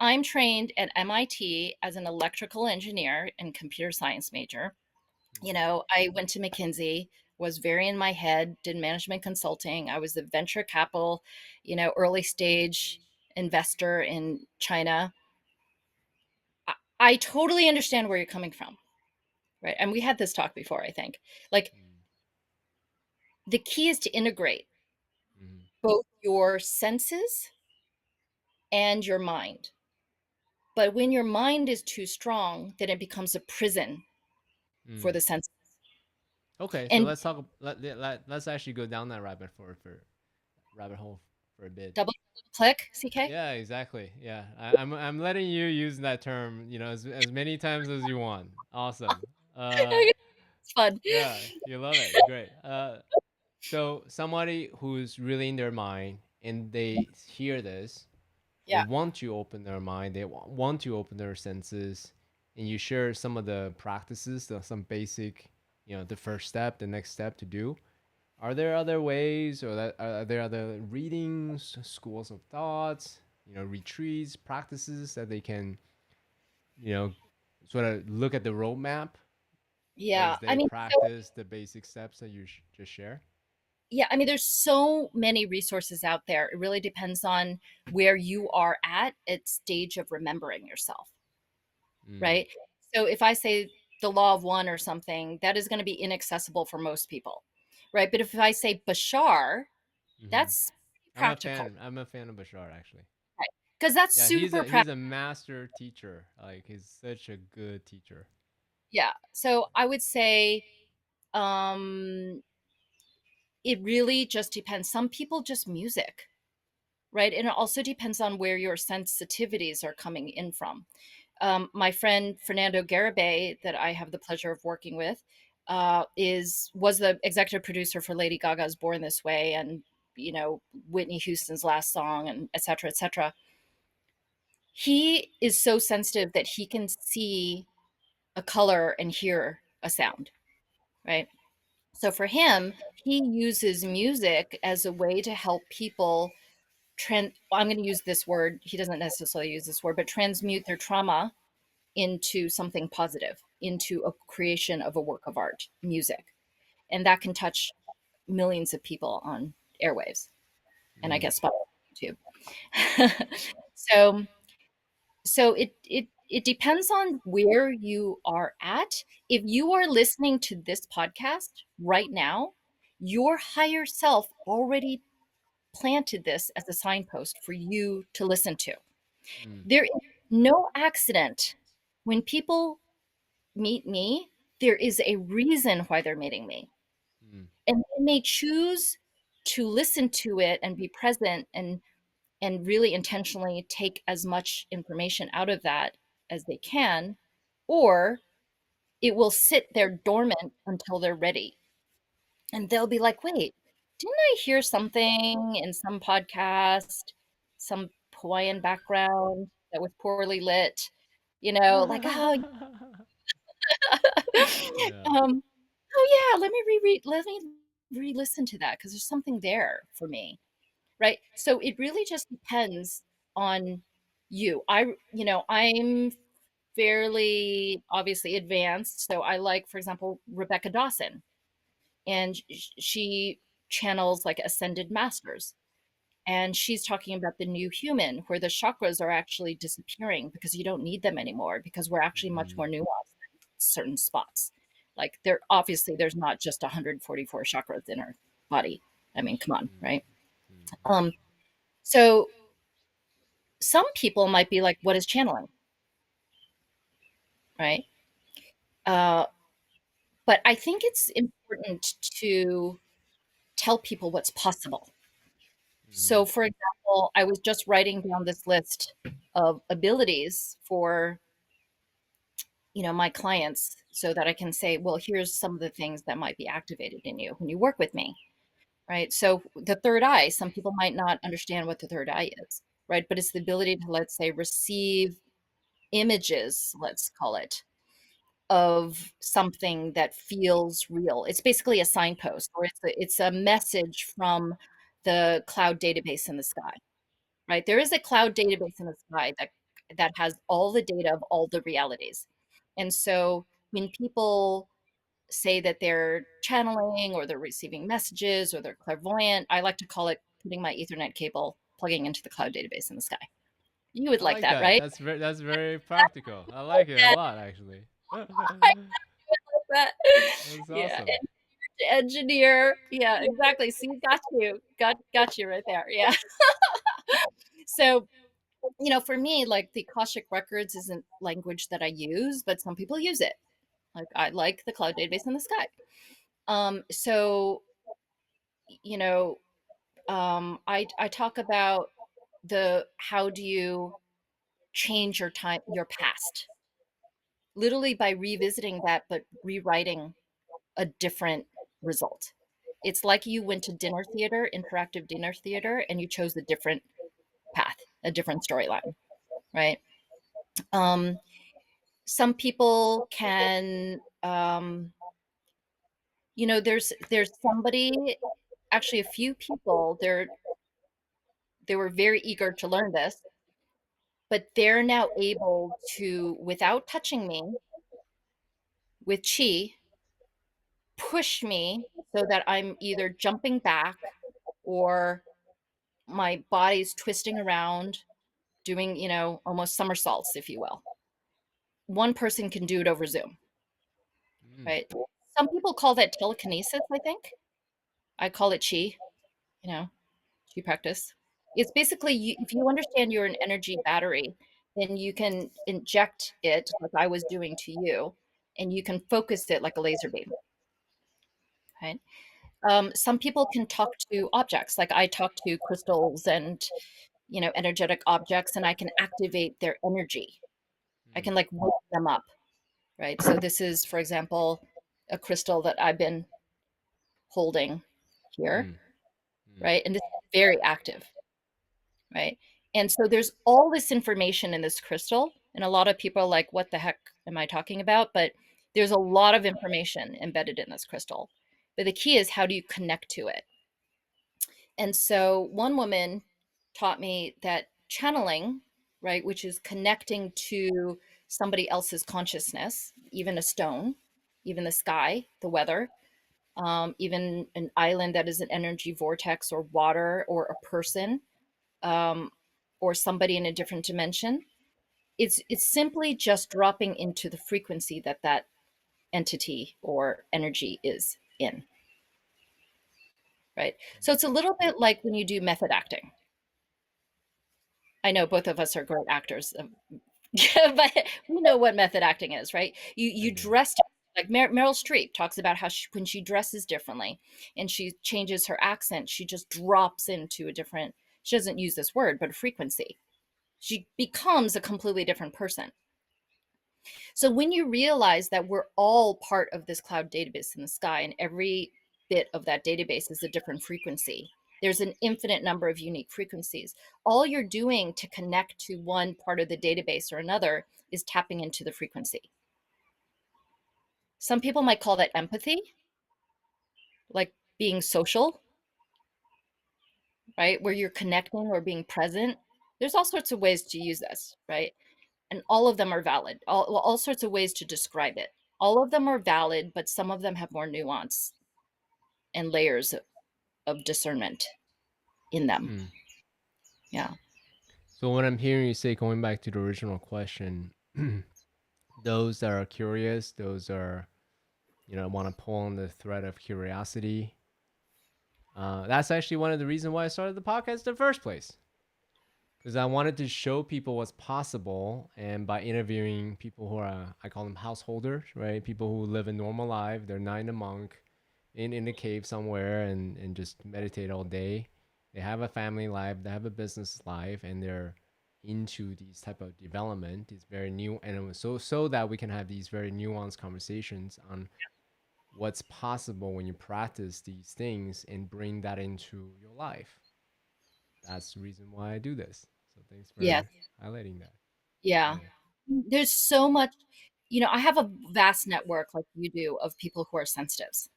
I'm trained at MIT as an electrical engineer and computer science major. You Mm. know, I went to McKinsey, was very in my head, did management consulting. I was the venture capital, you know, early stage investor in China. I totally understand where you're coming from, right? And we had this talk before, I think. Like Mm. the key is to integrate Mm. both your senses and your mind. But when your mind is too strong, then it becomes a prison for Mm. the senses. Okay, so And let's talk. Let's actually go down that rabbit hole for a bit. double click, CK. Yeah, exactly. Yeah, I'm letting you use that term, as many times as you want. Awesome. Uh, It's fun. yeah, you love it. Great. So somebody who's really in their mind and they hear this, they Yeah. want to open their mind, they want to open their senses, and you share some of the practices, some basic, the first step, the next step to do. Are there other ways, or are there other readings, schools of thoughts, retreats, practices that they can, you know, sort of look at the roadmap Yeah. as I they mean, so practice the basic steps that you just share? yeah, I mean, there's so many resources out there. It really depends on where you are at stage of remembering yourself, Mm. right? So if I say the law of one or something, that is going to be inaccessible for most people, right? But if I say Bashar, Hmm. that's practical, I'm a fan of Bashar, actually. right? Because that's Yeah, super he's practical. a master teacher. Like, he's such a good teacher. Yeah. So I would say, um, it really just depends. Some people just music, right? And it also depends on where your sensitivities are coming in from. My friend Fernando Garibay, that I have the pleasure of working with, is was the executive producer for Lady Gaga's "Born This Way" and Whitney Houston's last song, and et cetera, et cetera. He is so sensitive that he can see a color and hear a sound, right? So for him, he uses music as a way to help people I'm going to use this word. He doesn't necessarily use this word, but transmute their trauma into something positive, into a creation of a work of art, music. And that can touch millions of people on airwaves and I Mm, guess Spotify too. so so it depends on where you are at. If you are listening to this podcast right now, your higher self already planted this as a signpost for you to listen to. mm, There is no accident. When people meet me, there is a reason why they're meeting me. mm, And they may choose to listen to it and be present and really intentionally take as much information out of that as they can, or it will sit there dormant until they're ready. And they'll be like, wait, didn't I hear something in some podcast, some Hawaiian background that was poorly lit? Like, oh, yeah. um, oh yeah, let me re-listen to that because there's something there for me, right? So it really just depends on you. I'm fairly obviously advanced, so I like, for example, Rebecca Dawson, and she channels like ascended masters. And she's talking about the new human, where the chakras are actually disappearing because you don't need them anymore, because we're actually much Mm, more nuanced in certain spots. Like there's not just 144 chakras in our body. I mean, come on, mm, right? mm, Um, so some people might be like, what is channeling? Right? Uh, but I think it's important to tell people what's possible. mm, So, for example, I was just writing down this list of abilities for my clients, so that I can say, well, here's some of the things that might be activated in you when you work with me, right? So the third eye, some people might not understand what the third eye is, right? But it's the ability to, let's say, receive images, let's call it, of something that feels real. It's basically a signpost, or it's a message from the cloud database in the sky, right? There is a cloud database in the sky that has all the data of all the realities. And so when people say that they're channeling or they're receiving messages or they're clairvoyant, I like to call it putting my Ethernet cable plugging into the cloud database in the sky. You would I like like that, that. right? That's very practical. I like it a Yeah, lot, actually. I like that. That's Yeah, awesome. engineer. Yeah, exactly. See, got you right there. Yeah. So, for me, like, the Akashic records isn't language that I use, but some people use it. Like, I like the cloud database in the sky. So, you know, I talk about the how do you change your past, literally by revisiting that, but rewriting a different result. It's like you went to dinner theater, interactive dinner theater, and you chose a different path, a different storyline, right? Um, some people can, there's somebody, actually a few people, they were very eager to learn this, but they're now able to, without touching me, with chi, push me so that I'm either jumping back or my body's twisting around, doing, almost somersaults, if you will. One person can do it over Zoom, Mm. right? Some people call that telekinesis, I think. I call it chi, you know, chi practice. It's basically, if you understand you're an energy battery, then you can inject it like I was doing to you, and you can focus it like a laser beam, right? Some people can talk to objects, like I talk to crystals and, energetic objects, and I can activate their energy. I Mm, can like wake them up, right? So this is, for example, a crystal that I've been holding here, mm, mm, right? And this is very active, right? And so there's all this information in this crystal, and a lot of people are like, what the heck am I talking about? But there's a lot of information embedded in this crystal. But the key is, how do you connect to it? And so one woman taught me that channeling, right, which is connecting to somebody else's consciousness, even a stone, even the sky, the weather, even an island that is an energy vortex, or water, or a person, um, or somebody in a different dimension. It's simply just dropping into the frequency that that entity or energy is in, right? So it's a little bit like when you do method acting. I know both of us are great actors, but we know what method acting is, right? I You do. dress like Meryl Streep talks about how when she dresses differently and she changes her accent, she just drops into a different. She doesn't use this word, but a frequency. She becomes a completely different person. So when you realize that we're all part of this cloud database in the sky, and every bit of that database is a different frequency, there's an infinite number of unique frequencies. All you're doing to connect to one part of the database or another is tapping into the frequency. Some people might call that empathy, like being social, right? Where you're connecting or being present. There's all sorts of ways to use this, right? And all of them are valid. All sorts of ways to describe it. All of them are valid, but some of them have more nuance and layers of discernment in them. Mm. Yeah. So what I'm hearing you say, going back to the original question, those that are curious, those are, want to pull on the thread of curiosity. That's actually one of the reasons why I started the podcast in the first place, because I wanted to show people what's possible, and by interviewing people who are, I call them householders, right? People who live a normal life, they're not in a monk, in a cave somewhere, and just meditate all day. They have a family life, they have a business life, and they're into these type of development. It's very new, and it was so that we can have these very nuanced conversations on what's possible when you practice these things and bring that into your life. That's the reason why I do this. So thanks Yes. for highlighting that. Yeah. Yeah. There's so much, I have a vast network like you do of people who are sensitives.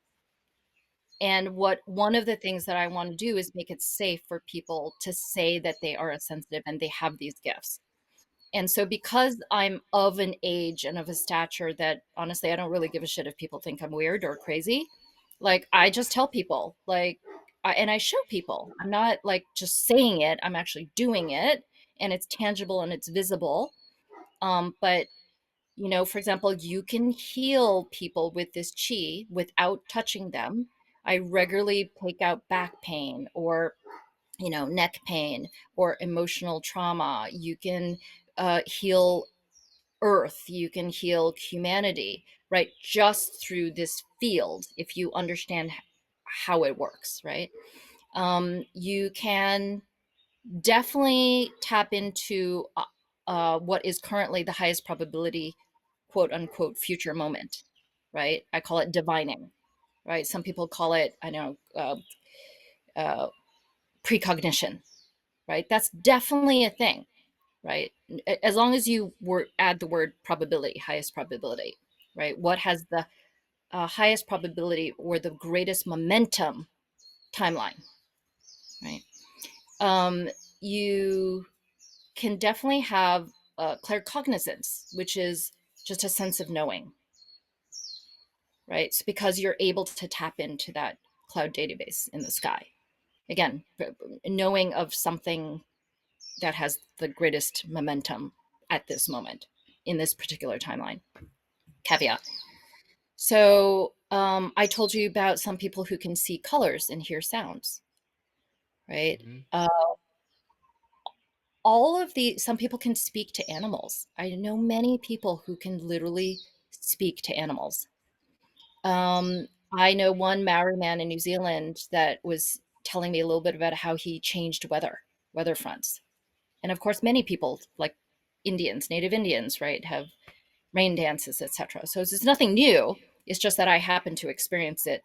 And what one of the things that I want to do is make it safe for people to say that they are a sensitive and they have these gifts. And so because I'm of an age and of a stature that honestly I don't really give a shit if people think I'm weird or crazy, like I just tell people, like and I show people. I'm not like just saying it, I'm actually doing it, and it's tangible and it's visible. But for example, you can heal people with this chi without touching them. I regularly take out back pain, or neck pain, or emotional trauma. You can heal earth, you can heal humanity, right? Just through this field, if you understand how it works, right? You can definitely tap into what is currently the highest probability, quote unquote, future moment, right? I call it divining, right? Some people call it, I don't know, uh, precognition, right? That's definitely a thing, right? As long as you add the word probability, highest probability, right? What has the highest probability or the greatest momentum timeline, right? Um, you can definitely have claircognizance, which is just a sense of knowing, right? It's because you're able to tap into that cloud database in the sky. Again, knowing of something that has the greatest momentum at this moment in this particular timeline. Caveat. So I told you about some people who can see colors and hear sounds, right? Mm-hmm. All of the Some people can speak to animals. I know many people who can literally speak to animals. I know one Maori man in New Zealand that was telling me a little bit about how he changed weather fronts. And of course, many people like Indians, native Indians, right, have rain dances, etc. So it's nothing new. It's just that I happen to experience it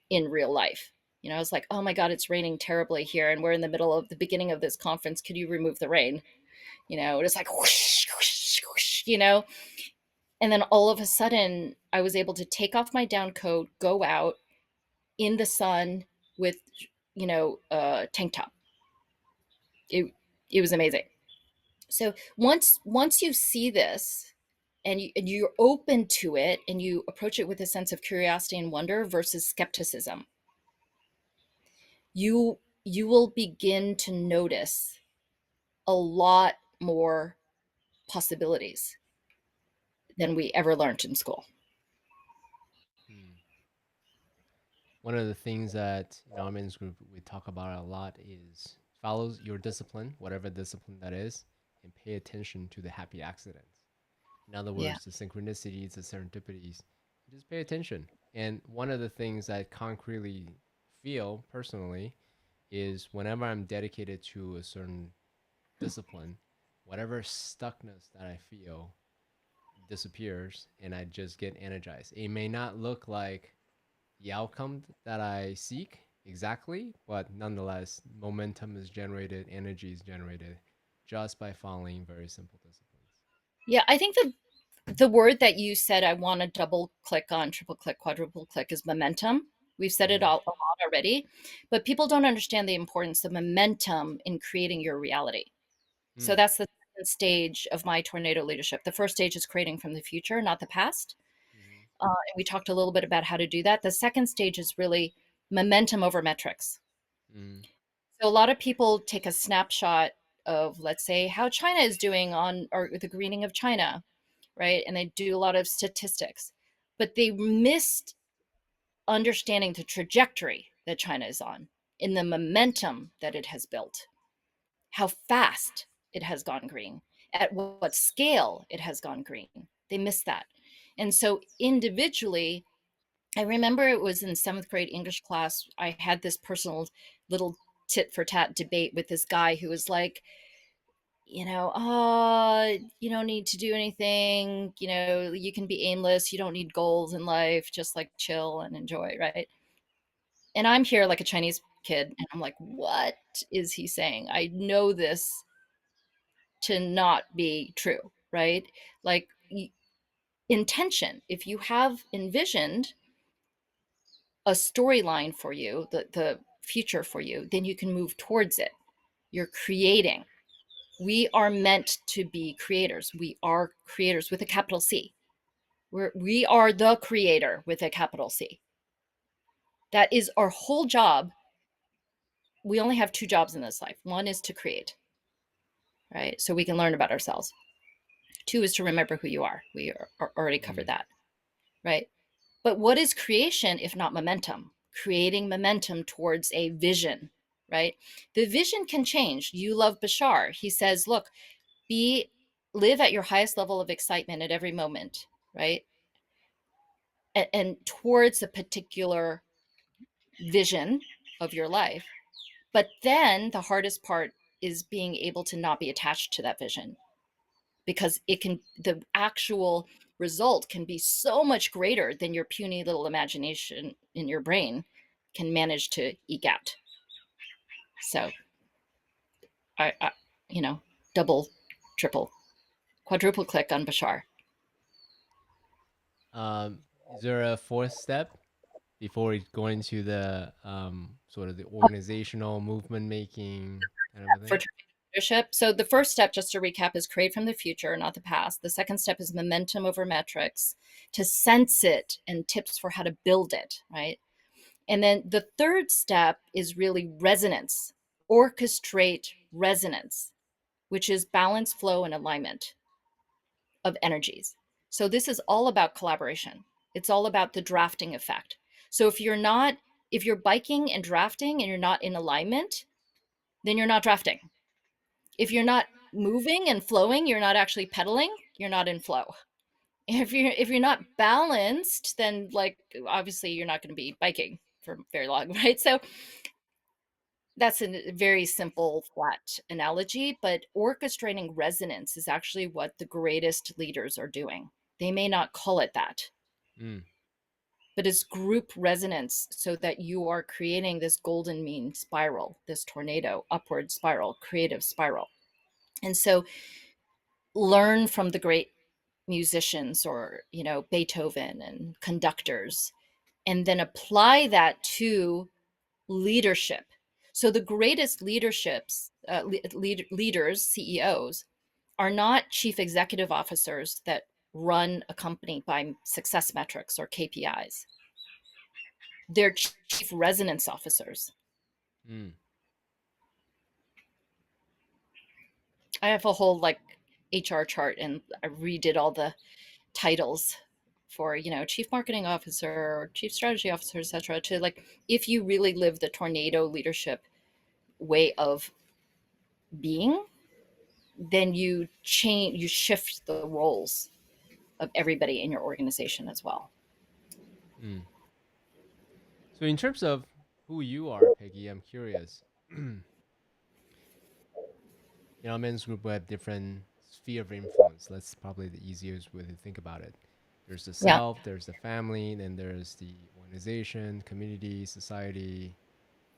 in real life. You know, it's like, oh my God, it's raining terribly here, and we're in the middle of the beginning of this conference. Could you remove the rain? You know, it's like whoosh, whoosh, whoosh, you know. And then all of a sudden, I was able to take off my down coat, go out in the sun with, a tank top. It was amazing. So once you see this, and you're open to it, and you approach it with a sense of curiosity and wonder versus skepticism, you will begin to notice a lot more possibilities than we ever learned in school. Hmm. One of the things that our men's group we talk about a lot is follow your discipline, whatever discipline that is, and pay attention to the happy accidents. In other Yeah. words, the synchronicities, the serendipities. Just pay attention. And one of the things I concretely feel personally is whenever I'm dedicated to a certain discipline, whatever stuckness that I feel disappears and I just get energized. It may not look like the outcome that I seek exactly, but nonetheless, momentum is generated, energy is generated just by following very simple disciplines. Yeah, I think the word that you said I want to double click on, triple click, quadruple click is momentum. We've said it Mm, all a lot already, but people don't understand the importance of momentum in creating your reality. So mm, that's the second stage of my tornado leadership. The first stage is creating from the future, not the past. mm, And we talked a little bit about how to do that. The second stage is really momentum over metrics. mm, So a lot of people take a snapshot of, let's say, how China is doing on, or the greening of China, right? And they do a lot of statistics, but they missed understanding the trajectory that China is on, in the momentum that it has built, how fast it has gone green, at what scale it has gone green. They missed that. And so individually, I remember it was in seventh grade English class. I had this personal little tit for tat debate with this guy who was like, you don't need to do anything. You can be aimless. You don't need goals in life. Just like chill and enjoy, right? And I'm here like a Chinese kid, and I'm like, what is he saying? I know this to not be true, right? Like, intention. If you have envisioned a storyline for you, the future for you, then you can move towards it. You're creating. We are meant to be creators. We are creators with a capital C. We are the creator with a capital C. That is our whole job. We only have two jobs in this life. One is to create, right? So we can learn about ourselves. Two is to remember who you are. Already covered mm. that, right? But what is creation if not momentum? Creating momentum towards a vision, right? The vision can change. You love Bashar. He says, look, be live at your highest level of excitement at every moment, right? And towards a particular vision of your life. But then the hardest part is being able to not be attached to that vision, because the actual result can be so much greater than your puny little imagination in your brain can manage to eke out. So I double, triple, quadruple click on Bashar. Is there a fourth step before we go into the sort of the organizational movement making kind of a For thing? leadership. So the first step, just to recap, is create from the future, not the past. The second step is momentum over metrics, to sense it, and tips for how to build it, right? And then the third step is really resonance, orchestrate resonance, which is balance, flow, and alignment of energies. So this is all about collaboration. It's all about the drafting effect. So if you're biking and drafting and you're not in alignment, then you're not drafting. If you're not moving and flowing, you're not actually pedaling, you're not in flow. If you're not balanced, then like obviously you're not going to be biking for very long, right? So that's a very simple, flat analogy, but orchestrating resonance is actually what the greatest leaders are doing. They may not call it that, Mm, but it's group resonance so that you are creating this golden mean spiral, this tornado, upward spiral, creative spiral. And so learn from the great musicians or, Beethoven and conductors, and then apply that to leadership. So the greatest leaders, CEOs, are not chief executive officers that run a company by success metrics or KPIs. They're chief resonance officers. mm, I have a whole like HR chart, and I redid all the titles for chief marketing officer or chief strategy officer, etc., to like, if you really live the tornado leadership way of being, then you shift the roles of everybody in your organization as well. mm. So, in terms of who you are, Peggy, I'm curious. Men's group will have different sphere of influence. That's probably the easiest way to think about it. There's the Yeah. self, there's the family, then there's the organization, community, society,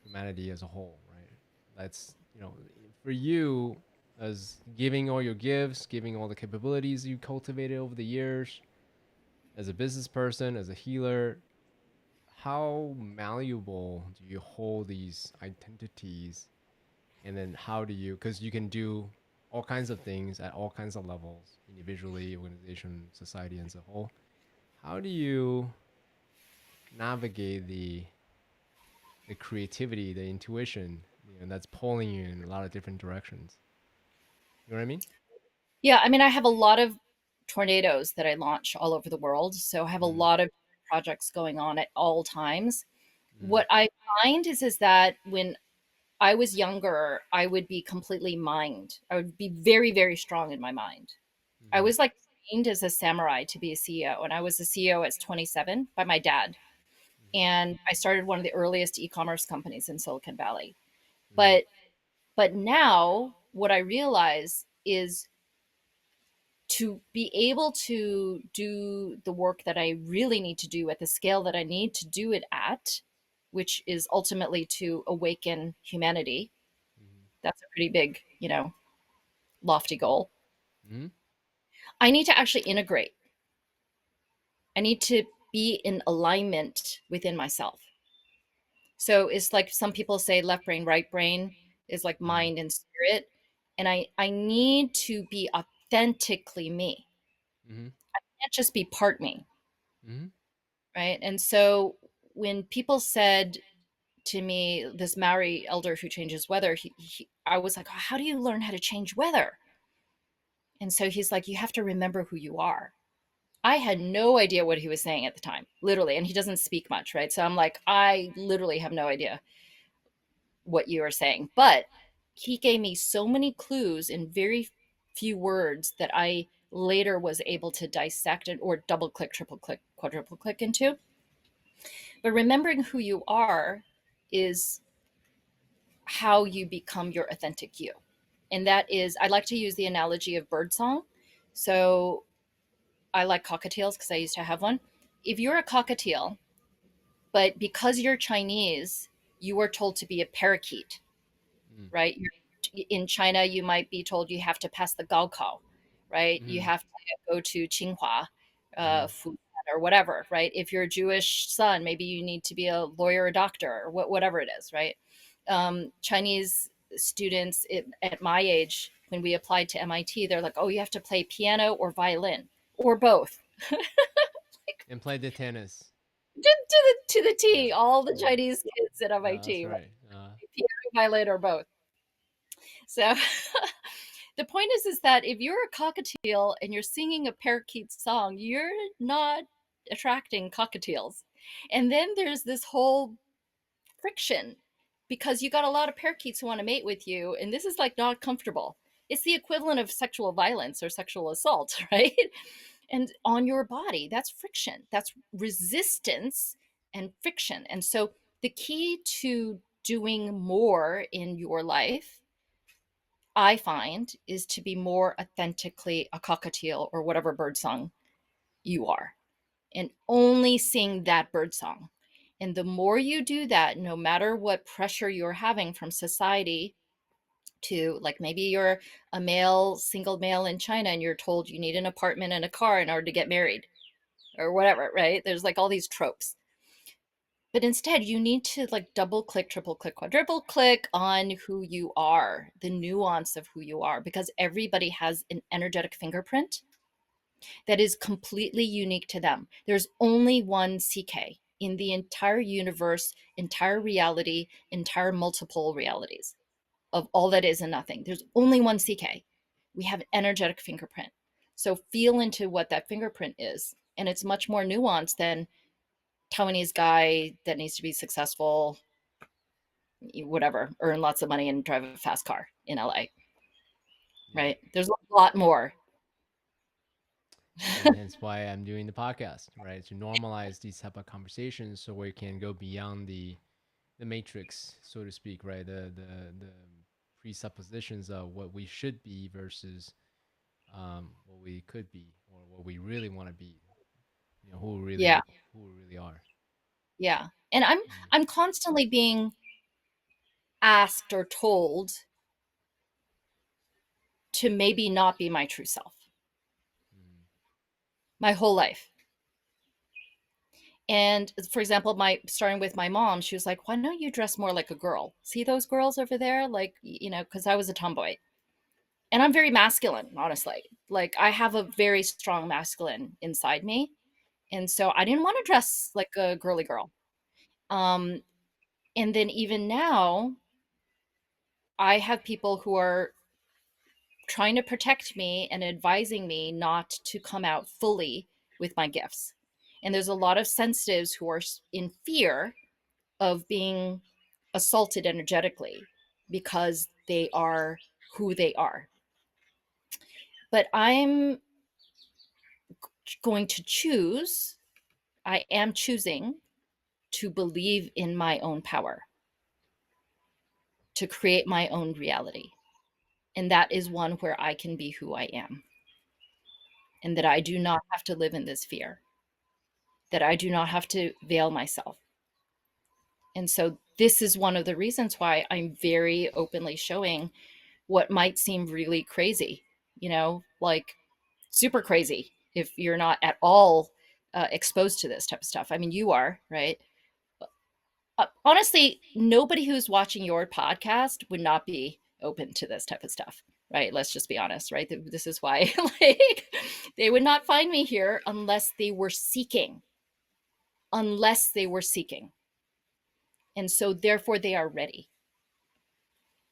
humanity as a whole, right? That's, for you, as giving all your gifts, giving all the capabilities you cultivated over the years, as a business person, as a healer, how malleable do you hold these identities? And then how do you, because you can do all kinds of things at all kinds of levels, individually, organization, society as a whole. How do you navigate the creativity, the intuition, that's pulling you in a lot of different directions? You know what I mean? Yeah, I mean, I have a lot of tornadoes that I launch all over the world, so I have a Mm, lot of projects going on at all times. mm, What I find is that when I was younger, I would be completely mind. I would be very, very strong in my mind. I mm, was like trained as a samurai to be a CEO, and I was a CEO at 27 by my dad. And I started one of the earliest e-commerce companies in Silicon Valley. mm, But now what I realize is to be able to do the work that I really need to do at the scale that I need to do it at, which is ultimately to awaken humanity. mm, That's a pretty big, lofty goal. mm, I need to actually integrate. I need to be in alignment within myself. So it's like some people say left brain, right brain is like mm, mind and spirit. And I need to be authentically me. mm, I can't just be part me. mm, Right. And so when people said to me, this Maori elder who changes weather, I was like, "Oh, how do you learn how to change weather?" And so he's like, you have to remember who you are. I had no idea what he was saying at the time, literally. And he doesn't speak much. Right. So I'm like, I literally have no idea what you are saying. But he gave me so many clues in very few words that I later was able to dissect it or double click, triple click, quadruple click into. But remembering who you are is how you become your authentic you. And that is, I like to use the analogy of birdsong. So I like cockatiels because I used to have one. If you're a cockatiel, but because you're Chinese, you are told to be a parakeet, mm, right? In China, you might be told you have to pass the Gaokao, right? You mm, have to go to Tsinghua, mm, Fudan, or whatever, right? If you're a Jewish son, maybe you need to be a lawyer or doctor or whatever it is, right? Chinese students at my age, when we applied to MIT, they're like, oh, you have to play piano or violin or both. and play the tennis. To the Yeah, T, all the yeah, Chinese kids at that's MIT, right? right. Piano, violin, or both. So the point is that if you're a cockatiel and you're singing a parakeet song, you're not attracting cockatiels. And then there's this whole friction because you got a lot of parakeets who want to mate with you, and this is like not comfortable. It's the equivalent of sexual violence or sexual assault, right? And on your body, that's friction, that's resistance and friction. And so the key to doing more in your life, I find, is to be more authentically a cockatiel or whatever bird song you are, and only sing that bird song. And the more you do that, no matter what pressure you're having from society, to like maybe you're a male, single male in China and you're told you need an apartment and a car in order to get married or whatever, right? There's like all these tropes. But instead, you need to like double click, triple click, quadruple click on who you are, the nuance of who you are, because everybody has an energetic fingerprint that is completely unique to them. There's only one CK in the entire universe, entire reality, entire multiple realities of all that is and nothing. There's only one CK. We have an energetic fingerprint. So feel into what that fingerprint is. And it's much more nuanced than Taiwanese guy that needs to be successful, whatever, earn lots of money and drive a fast car in LA, Yeah. right? There's a lot more. And hence why I'm doing the podcast, right? To normalize these type of conversations so we can go beyond the matrix, so to speak, right? The presuppositions of what we should be versus what we could be or what we really want to be. You know, Yeah, who we really are. yeah. And I'm Mm, I'm constantly being asked or told to maybe not be my true self mm, my whole life. And for example, my starting with my mom, she was like, "Why don't you dress more like a girl? See those girls over there?" Like, because I was a tomboy. And I'm very masculine, honestly. Like I have a very strong masculine inside me. And so I didn't want to dress like a girly girl. Um, and then even now, I have people who are trying to protect me and advising me not to come out fully with my gifts. And there's a lot of sensitives who are in fear of being assaulted energetically because they are who they are. But I'm going to choose, I am choosing to believe in my own power, to create my own reality. And that is one where I can be who I am, and that I do not have to live in this fear, that I do not have to veil myself. And so this is one of the reasons why I'm very openly showing what might seem really crazy, like super crazy if you're not at all exposed to this type of stuff. I mean, you are, right? Honestly, nobody who's watching your podcast would not be open to this type of stuff, right? Let's just be honest, right? This is why, like, they would not find me here unless they were seeking. And so, therefore, they are ready.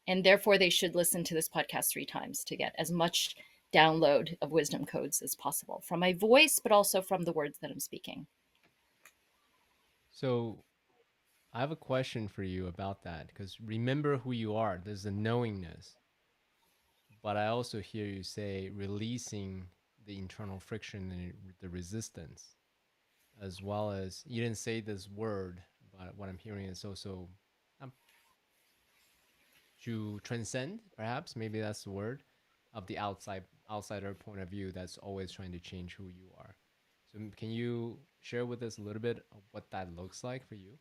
And therefore, they should listen to this podcast 3 times to get as much download of wisdom codes as possible from my voice, but also from the words that I'm speaking. So I have a question for you about that because remember who you are. There's a knowingness, but I also hear you say releasing the internal friction and the resistance, as well as you didn't say this word, but what I'm hearing is also um, to transcend, perhaps maybe that's the word of the outsider point of view that's always trying to change who you are. So can you share with us a little bit of what that looks like for you?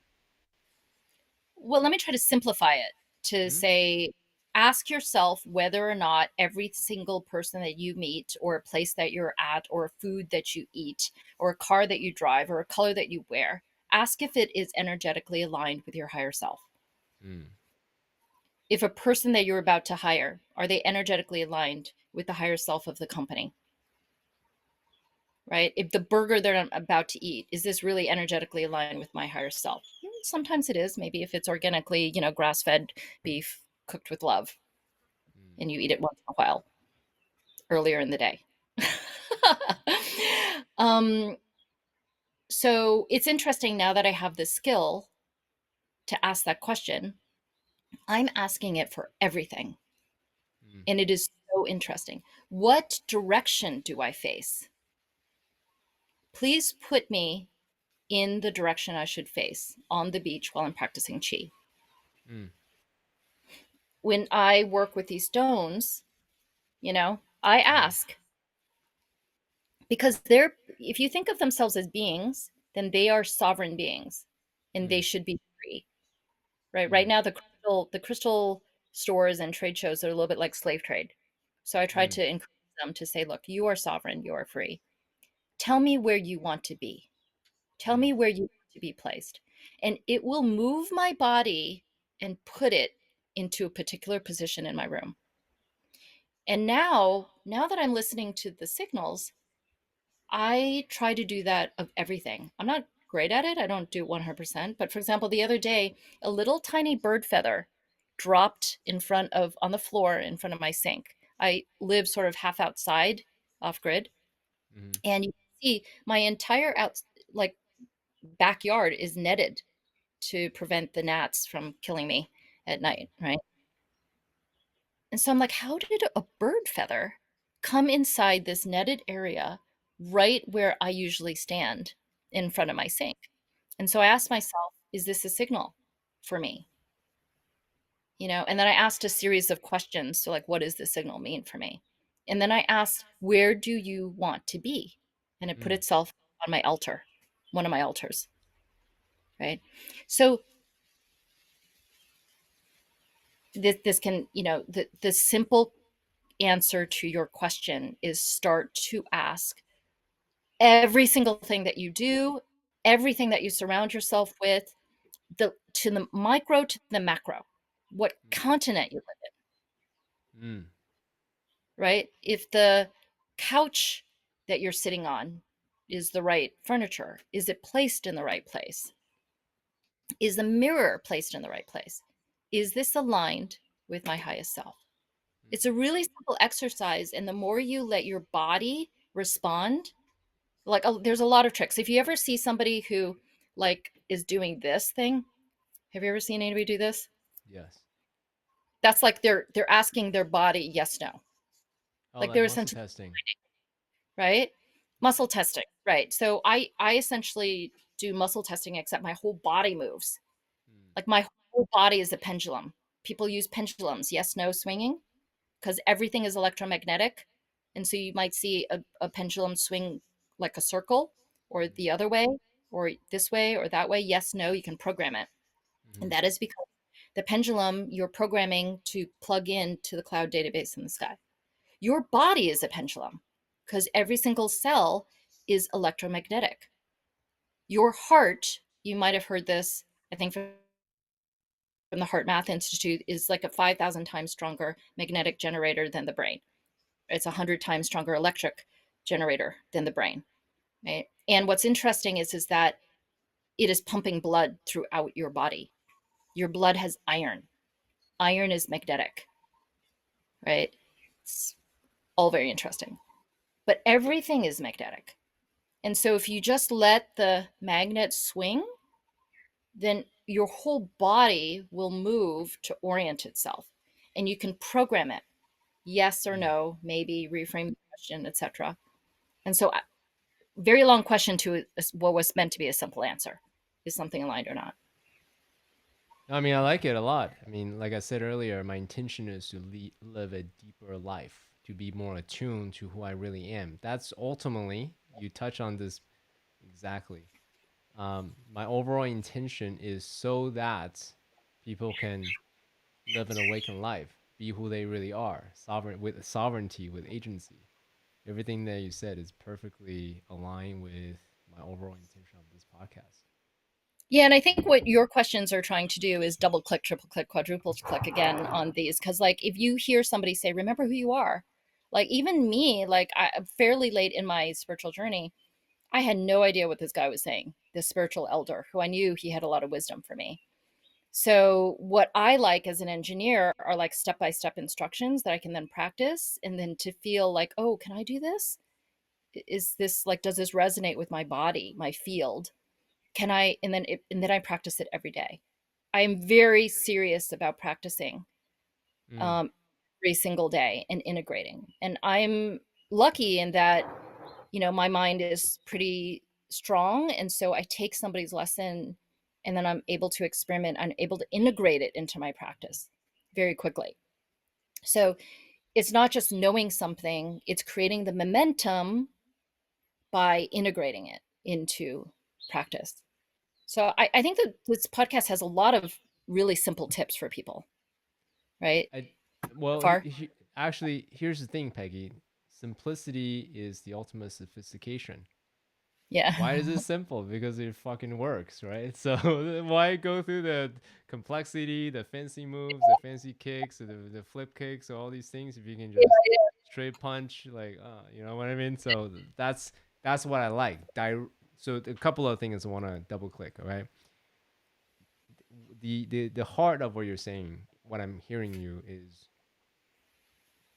Well, let me try to simplify it to Hmm. say, ask yourself whether or not every single person that you meet, or a place that you're at, or a food that you eat, or a car that you drive, or a color that you wear, ask if it is energetically aligned with your higher self. Mm, If a person that you're about to hire, are they energetically aligned with the higher self of the company? Right? If the burger that I'm about to eat, is this really energetically aligned with my higher self? Sometimes it is, maybe if it's organically, grass fed beef cooked with love mm. and you eat it once in a while earlier in the day. um, so it's interesting now that I have the skill to ask that question. I'm asking it for everything. Mm, And it is so interesting. What direction do I face? Please put me in the direction I should face on the beach while I'm practicing chi. Mm. When I work with these stones, I Mm. ask, because they're, if you think of themselves as beings, then they are sovereign beings and they Mm. should be free. Right Mm. now the crystal stores and trade shows are a little bit like slave trade. So I try Mm. to encourage them to say, look, you are sovereign, you are free. Tell me where you want to be. Tell Mm. me where you want to be placed. And it will move my body and put it into a particular position in my room. And now that I'm listening to the signals, I try to do that of everything. I'm not great at it. I don't do it 100%. But for example, the other day, a little tiny bird feather dropped on the floor in front of my sink. I live sort of half outside, off grid. Mm. And you can see my entire like backyard is netted to prevent the gnats from killing me at night, right? And so I'm like, how did a bird feather come inside this netted area right where I usually stand in front of my sink? And so I asked myself, is this a signal for me? And then I asked a series of questions. So, like, what does this signal mean for me? And then I asked, where do you want to be? And it put Mm. itself on my altar, one of my altars, right? So this can, the simple answer to your question is start to ask every single thing that you do, everything that you surround yourself with, to the micro to the macro, what continent you live Mm. in, right? If the couch that you're sitting on is the right furniture, is it placed in the right place? Is the mirror placed in the right place? Is this aligned with my highest self? It's Mm. a really simple exercise. And the more you let your body respond, like, oh, there's a lot of tricks. If you ever see somebody who like is doing this thing, have you ever seen anybody do this? Yes. That's like they're asking their body yes, no. Oh, Like like they're muscle essentially, testing. right? Yeah. Muscle testing, right? So I essentially do muscle testing, except my whole body moves. Mm. Like my whole body is a pendulum. People use pendulums, yes, no swinging, because everything is electromagnetic. And so you might see a pendulum swing like a circle or Mm. the other way or this way or that way. Yes, no, you can program it. And Mm. that is because the pendulum you're programming to plug in to the cloud database in the sky. Your body is a pendulum because every single cell is electromagnetic. Your heart, you might have heard this, I think from the Heart Math Institute, is like a 5,000 times stronger magnetic generator than the brain. It's 100 times stronger electric generator than the brain, right? And what's interesting is that it is pumping blood throughout your body. Your blood has iron. Iron is magnetic, right? It's all very interesting. But everything is magnetic. And so if you just let the magnet swing, then your whole body will move to orient itself. And you can program it, yes or Mm. no, maybe reframe the question, etc. And so very long question to what was meant to be a simple answer. Is something aligned or not? I mean, I like it a lot. I mean, like I said earlier, my intention is to live a deeper life, to be more attuned to who I really am. That's ultimately, you touch on this exactly. My overall intention is so that people can live an awakened life, be who they really are, sovereign with sovereignty, with agency. Everything that you said is perfectly aligned with my overall intention of this podcast. Yeah, and I think what your questions are trying to do is double click, triple click, quadruple click again on these. Because, like, if you hear somebody say, remember who you are, like, even me, like, fairly late in my spiritual journey, I had no idea what this guy was saying, this spiritual elder who I knew he had a lot of wisdom for me. So, what I like as an engineer are like step by step instructions that I can then practice and then to feel like, oh, can I do this? Is this like, does this resonate with my body, my field? Can I, and then I practice it every day. I am very serious about practicing Mm. um, every single day and integrating. And I'm lucky in that, my mind is pretty strong. And so I take somebody's lesson and then I'm able to experiment. I'm able to integrate it into my practice very quickly. So it's not just knowing something, it's creating the momentum by integrating it into practice. So I think that this podcast has a lot of really simple tips for people, right? I, well, Far. actually, here's the thing, Peggy. Simplicity is the ultimate sophistication. Yeah. Why is it simple? Because it fucking works, right? So why go through the complexity, the fancy moves, the fancy kicks, the flip kicks, all these things if you can just straight punch, like, you know what I mean? So that's what I like. So a couple of things I want to double click. All right, the heart of what you're saying, what I'm hearing you is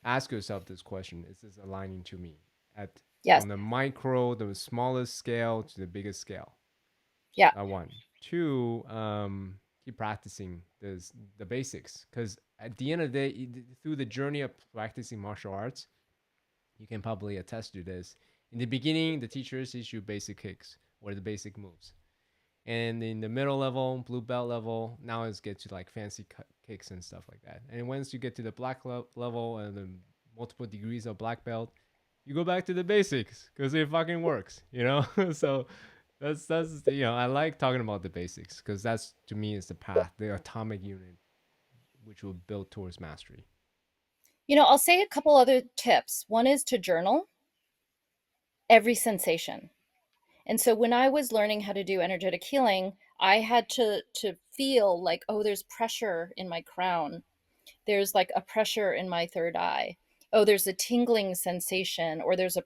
ask yourself this question: is this aligning to me at Yes. from the micro, the smallest scale to the biggest scale? Yeah. One. Two, keep practicing the basics because at the end of the day, through the journey of practicing martial arts, you can probably attest to this. In the beginning, the teachers teach you basic kicks or the basic moves, and in the middle level, blue belt level, now it's get to like fancy kicks and stuff like that. And once you get to the black level and the multiple degrees of black belt, you go back to the basics because it fucking works, you know. So that's you know I like talking about the basics because that's to me is the path, the atomic unit which will build towards mastery. I'll say a couple other tips. One is to journal every sensation. And so when I was learning how to do energetic healing, I had to feel like, oh, there's pressure in my crown. There's like a pressure in my third eye. Oh, there's a tingling sensation, or there's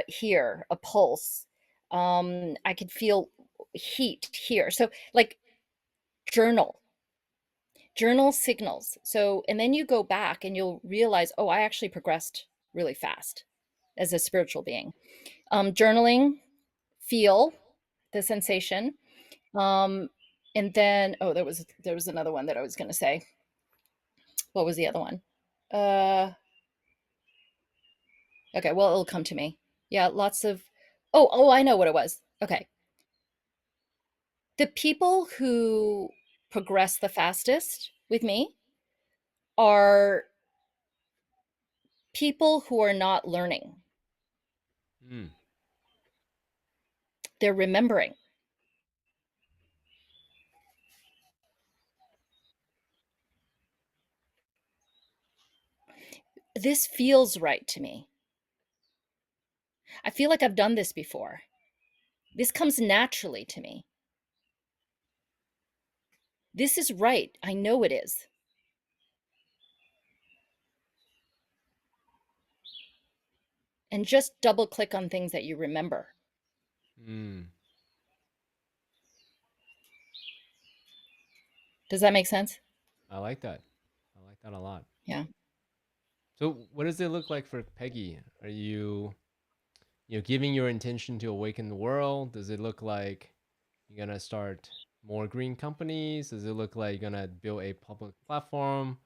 here a pulse. I could feel heat here. So like journal, journal signals. So and then you go back and you'll realize, oh, I actually progressed really fast as a spiritual being. Journaling, feel the sensation. Um, and then there was another one that I was going to say. What was the other one? Uh, okay, well it'll come to me. Yeah, lots of. Oh, I know what it was. Okay, the people who progress the fastest with me are people who are not learning. Mm, They're remembering. This feels right to me. I feel like I've done this before. This comes naturally to me. This is right. I know it is. And just double click on things that you remember. mm. Does that make sense? I like that. I like that a lot. Yeah. So what does it look like for Peggy? Are you giving your intention to awaken the world? Does it look like you're gonna start more green companies? Does it look like you're gonna build a public platform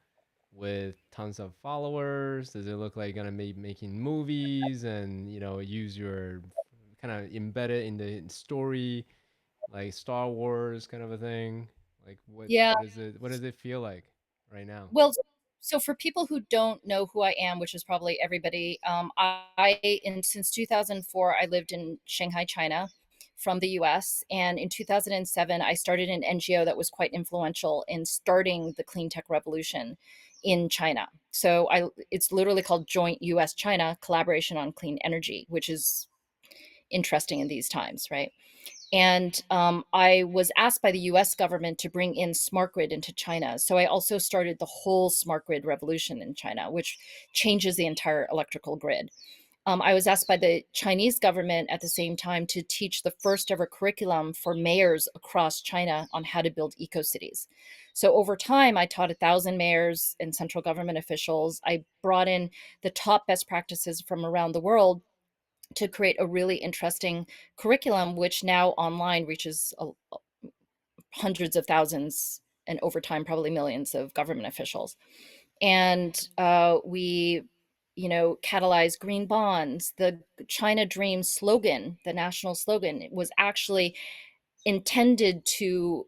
with tons of followers? Does it look like you're gonna be making movies and use your kind of embedded in the story like Star Wars kind of a thing? Like Yeah. what does it feel like right now? Well, so for people who don't know who I am, which is probably everybody, since 2004, I lived in Shanghai, China, from the US. And in 2007, I started an NGO that was quite influential in starting the clean tech revolution in China. So it's literally called Joint US China Collaboration on Clean Energy, which is interesting in these times, right? And I was asked by the US government to bring in smart grid into China. So I also started the whole smart grid revolution in China, which changes the entire electrical grid. I was asked by the Chinese government at the same time to teach the first ever curriculum for mayors across China on how to build eco cities. So over time, I taught 1,000 mayors and central government officials. I brought in the top best practices from around the world to create a really interesting curriculum, which now online reaches hundreds of thousands and over time, probably millions of government officials. And we catalyze green bonds. The China Dream slogan, the national slogan, was actually intended to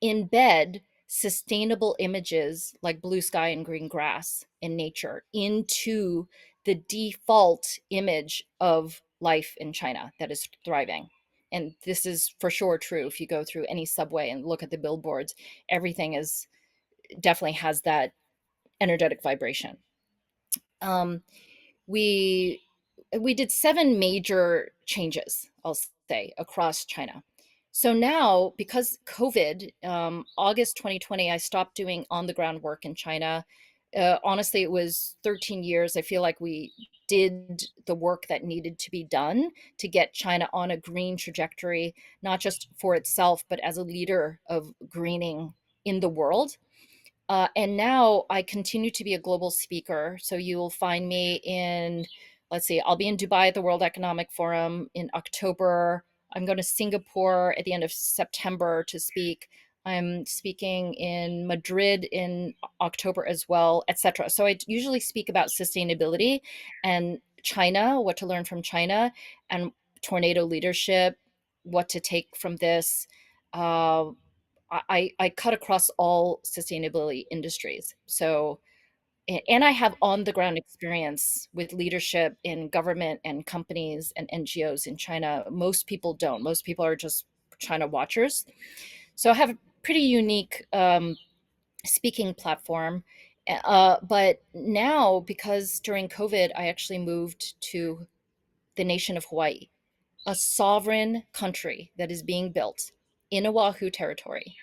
embed sustainable images like blue sky and green grass in nature into the default image of life in China that is thriving. And this is for sure true. If you go through any subway and look at the billboards, everything is definitely has that energetic vibration. Um, we we did 7 major changes, I'll say, across China. So now, because COVID, August 2020, I stopped doing on the ground work in China. Honestly, it was 13 years. I feel like we did the work that needed to be done to get China on a green trajectory, not just for itself, but as a leader of greening in the world. And now I continue to be a global speaker. So you will find me in, let's see, I'll be in Dubai at the World Economic Forum in October. I'm going to Singapore at the end of September to speak. I'm speaking in Madrid in October as well, etc. So I usually speak about sustainability and China, what to learn from China, and tornado leadership, what to take from this. Uh, I cut across all sustainability industries. So, and I have on the ground experience with leadership in government and companies and NGOs in China. Most people don't. Most people are just China watchers. So I have a pretty unique speaking platform. But now, because during COVID, I actually moved to the nation of Hawaii, a sovereign country that is being built in Oahu territory,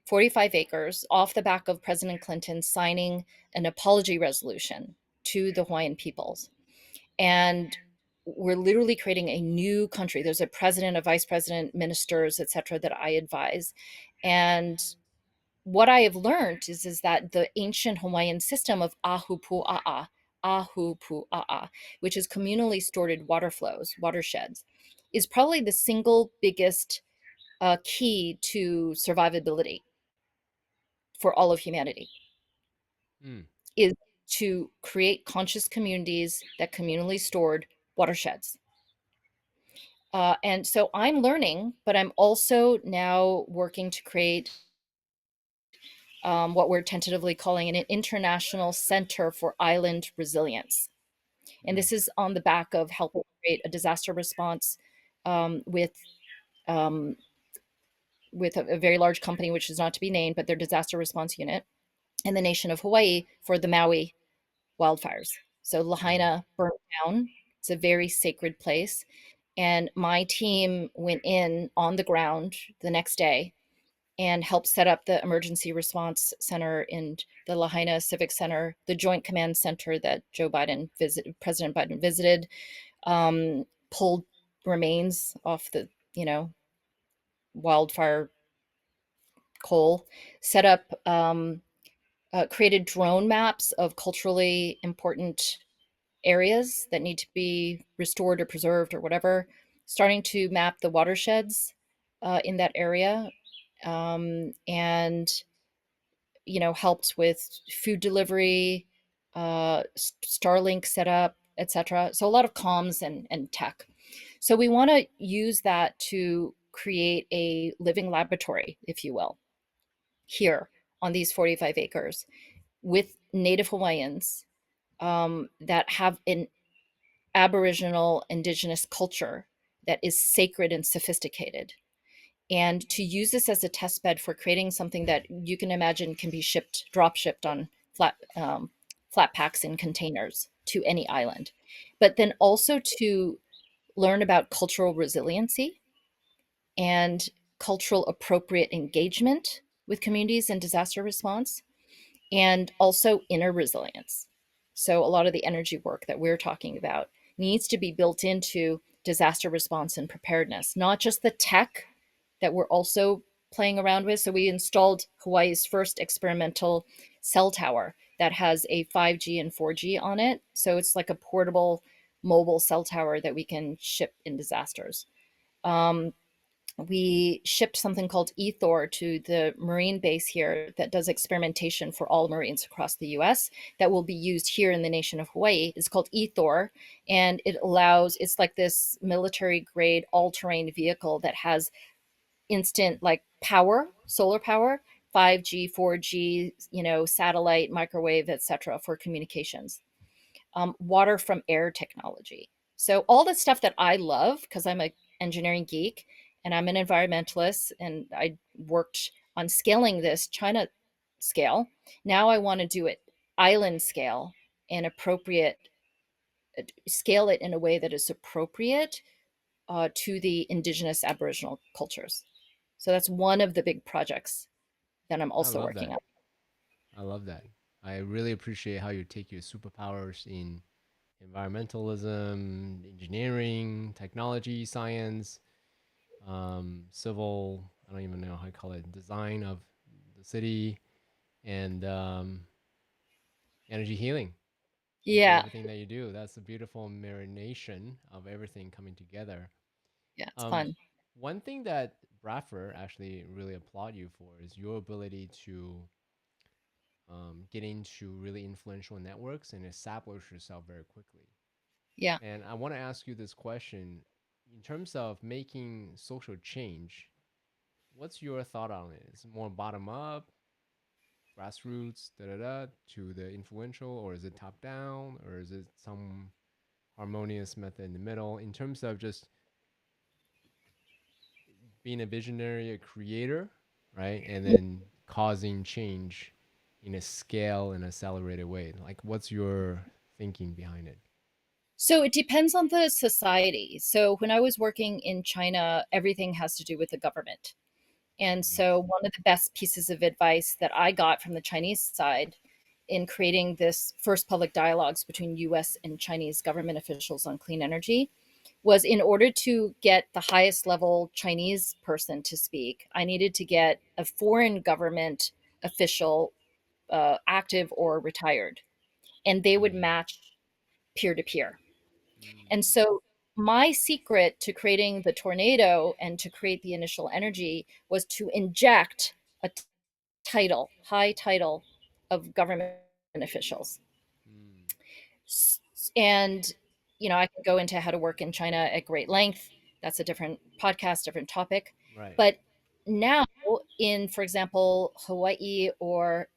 45 acres, off the back of President Clinton signing an apology resolution to the Hawaiian peoples. And we're literally creating a new country. There's a president, a vice president, ministers, etc., that I advise. And what I have learned is that the ancient Hawaiian system of ahu pua'a, which is communally stored water flows, watersheds, is probably the single biggest key to survivability for all of humanity, Mm. is to create conscious communities that communally stored watersheds. And so I'm learning, but I'm also now working to create what we're tentatively calling an international center for island resilience. And Mm. this is on the back of helping create a disaster response um, with um, a very large company, which is not to be named, but their disaster response unit in the nation of Hawaii for the Maui wildfires. So Mm. Lahaina burnt down. It's a very sacred place. And my team went in on the ground the next day and helped set up the emergency response center in the Lahaina Civic Center, the Joint Command Center that President Biden visited, pulled remains off the, wildfire coal, set up, created drone maps of culturally important areas that need to be restored or preserved or whatever, starting to map the watersheds in that area, and helped with food delivery, Starlink setup, etc. So a lot of comms and tech. So we want to use that to create a living laboratory, if you will, here on these 45 acres with Native Hawaiians that have an Aboriginal Indigenous culture that is sacred and sophisticated, and to use this as a test bed for creating something that you can imagine can be drop shipped on flat packs in containers to any island, but then also to learn about cultural resiliency and cultural appropriate engagement with communities in disaster response, and also inner resilience. So, a lot of the energy work that we're talking about needs to be built into disaster response and preparedness, not just the tech that we're also playing around with. So, we installed Hawaii's first experimental cell tower that has a 5G and 4G on it. So, it's like a portable mobile cell tower that we can ship in disasters. Um, We shipped something called Ethor to the Marine base here that does experimentation for all Marines across the US that will be used here in the nation of Hawaii. It's called Ethor, and it's like this military grade all terrain vehicle that has instant like power, solar power, 5G, 4G, satellite, microwave, etc. for communications, water from air technology. So all the stuff that I love because I'm an engineering geek and I'm an environmentalist and I worked on scaling this China scale. Now I want to do it island scale and appropriate scale it in a way that is appropriate to the indigenous Aboriginal cultures. So that's one of the big projects that I'm I also love working that. on. I love that. I really appreciate how you take your superpowers in environmentalism, engineering, technology, science, civil, I don't even know how you call it, design of the city, and energy healing into Yeah, everything that you do. That's a beautiful marination of everything coming together. yeah, it's Um, fun. One thing that Bradford actually really applaud you for is your ability to get into really influential networks and establish yourself very quickly. Yeah. And I want to ask you this question in terms of making social change. What's your thought on it? Is it more bottom up, grassroots, da da da, to the influential, or is it top down, or is it some harmonious method in the middle? In terms of just being a visionary, a creator, right, and then causing change in a scale and accelerated way. Like, what's your thinking behind it? So it depends on the society. So when I was working in China, everything has to do with the government. And Mm, so one of the best pieces of advice that I got from the Chinese side in creating this first public dialogues between US and Chinese government officials on clean energy was in order to get the highest level Chinese person to speak, I needed to get a foreign government official, active or retired, and they would mm, match peer to peer. And mm, so my secret to creating the tornado and to create the initial energy was to inject a title, high title of government officials. mm. And, I can go into how to work in China at great length. That's a different podcast, different topic. Right. But now, in, for example, Hawaii, or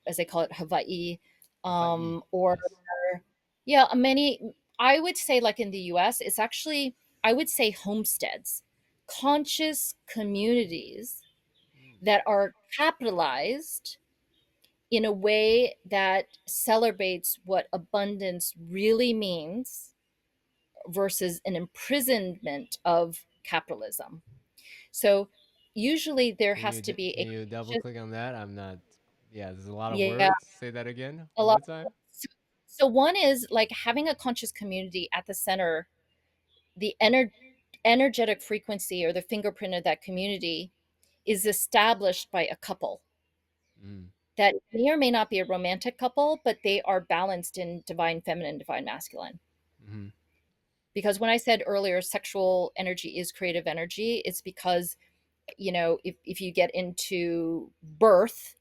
as they call it, Hawaii, Hawaii. or Yes. yeah, many, I would say, like in the US, it's actually, I would say, homesteads, conscious communities Mm, that are capitalized in a way that celebrates what abundance really means versus an imprisonment of capitalism. So usually there has to be can a you double conscious, click on that? I'm not. Yeah, there's a lot of yeah, words. Say that again a one lot. more time. So one is like having a conscious community at the center, the energetic frequency or the fingerprint of that community is established by a couple Mm, that may or may not be a romantic couple, but they are balanced in divine feminine, divine masculine. mm-hmm, Because when I said earlier, sexual energy is creative energy, it's because, if you get into birth,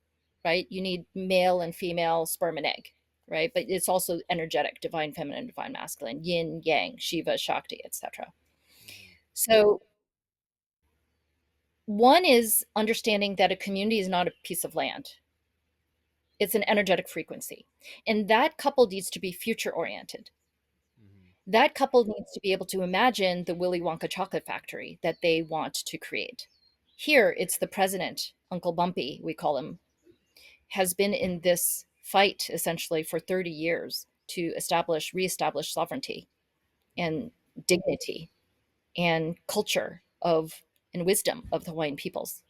right, you need male and female sperm and egg, right? But it's also energetic, divine feminine, divine masculine, yin, yang, Shiva, Shakti, etc. mm-hmm, So one is understanding that a community is not a piece of land. It's an energetic frequency. And that couple needs to be future oriented. mm-hmm, That couple needs to be able to imagine the Willy Wonka chocolate factory that they want to create. Here, it's the president, Uncle Bumpy, we call him, has been in this fight essentially for 30 years to reestablish sovereignty mm-hmm, and dignity and culture of and wisdom of the Hawaiian peoples.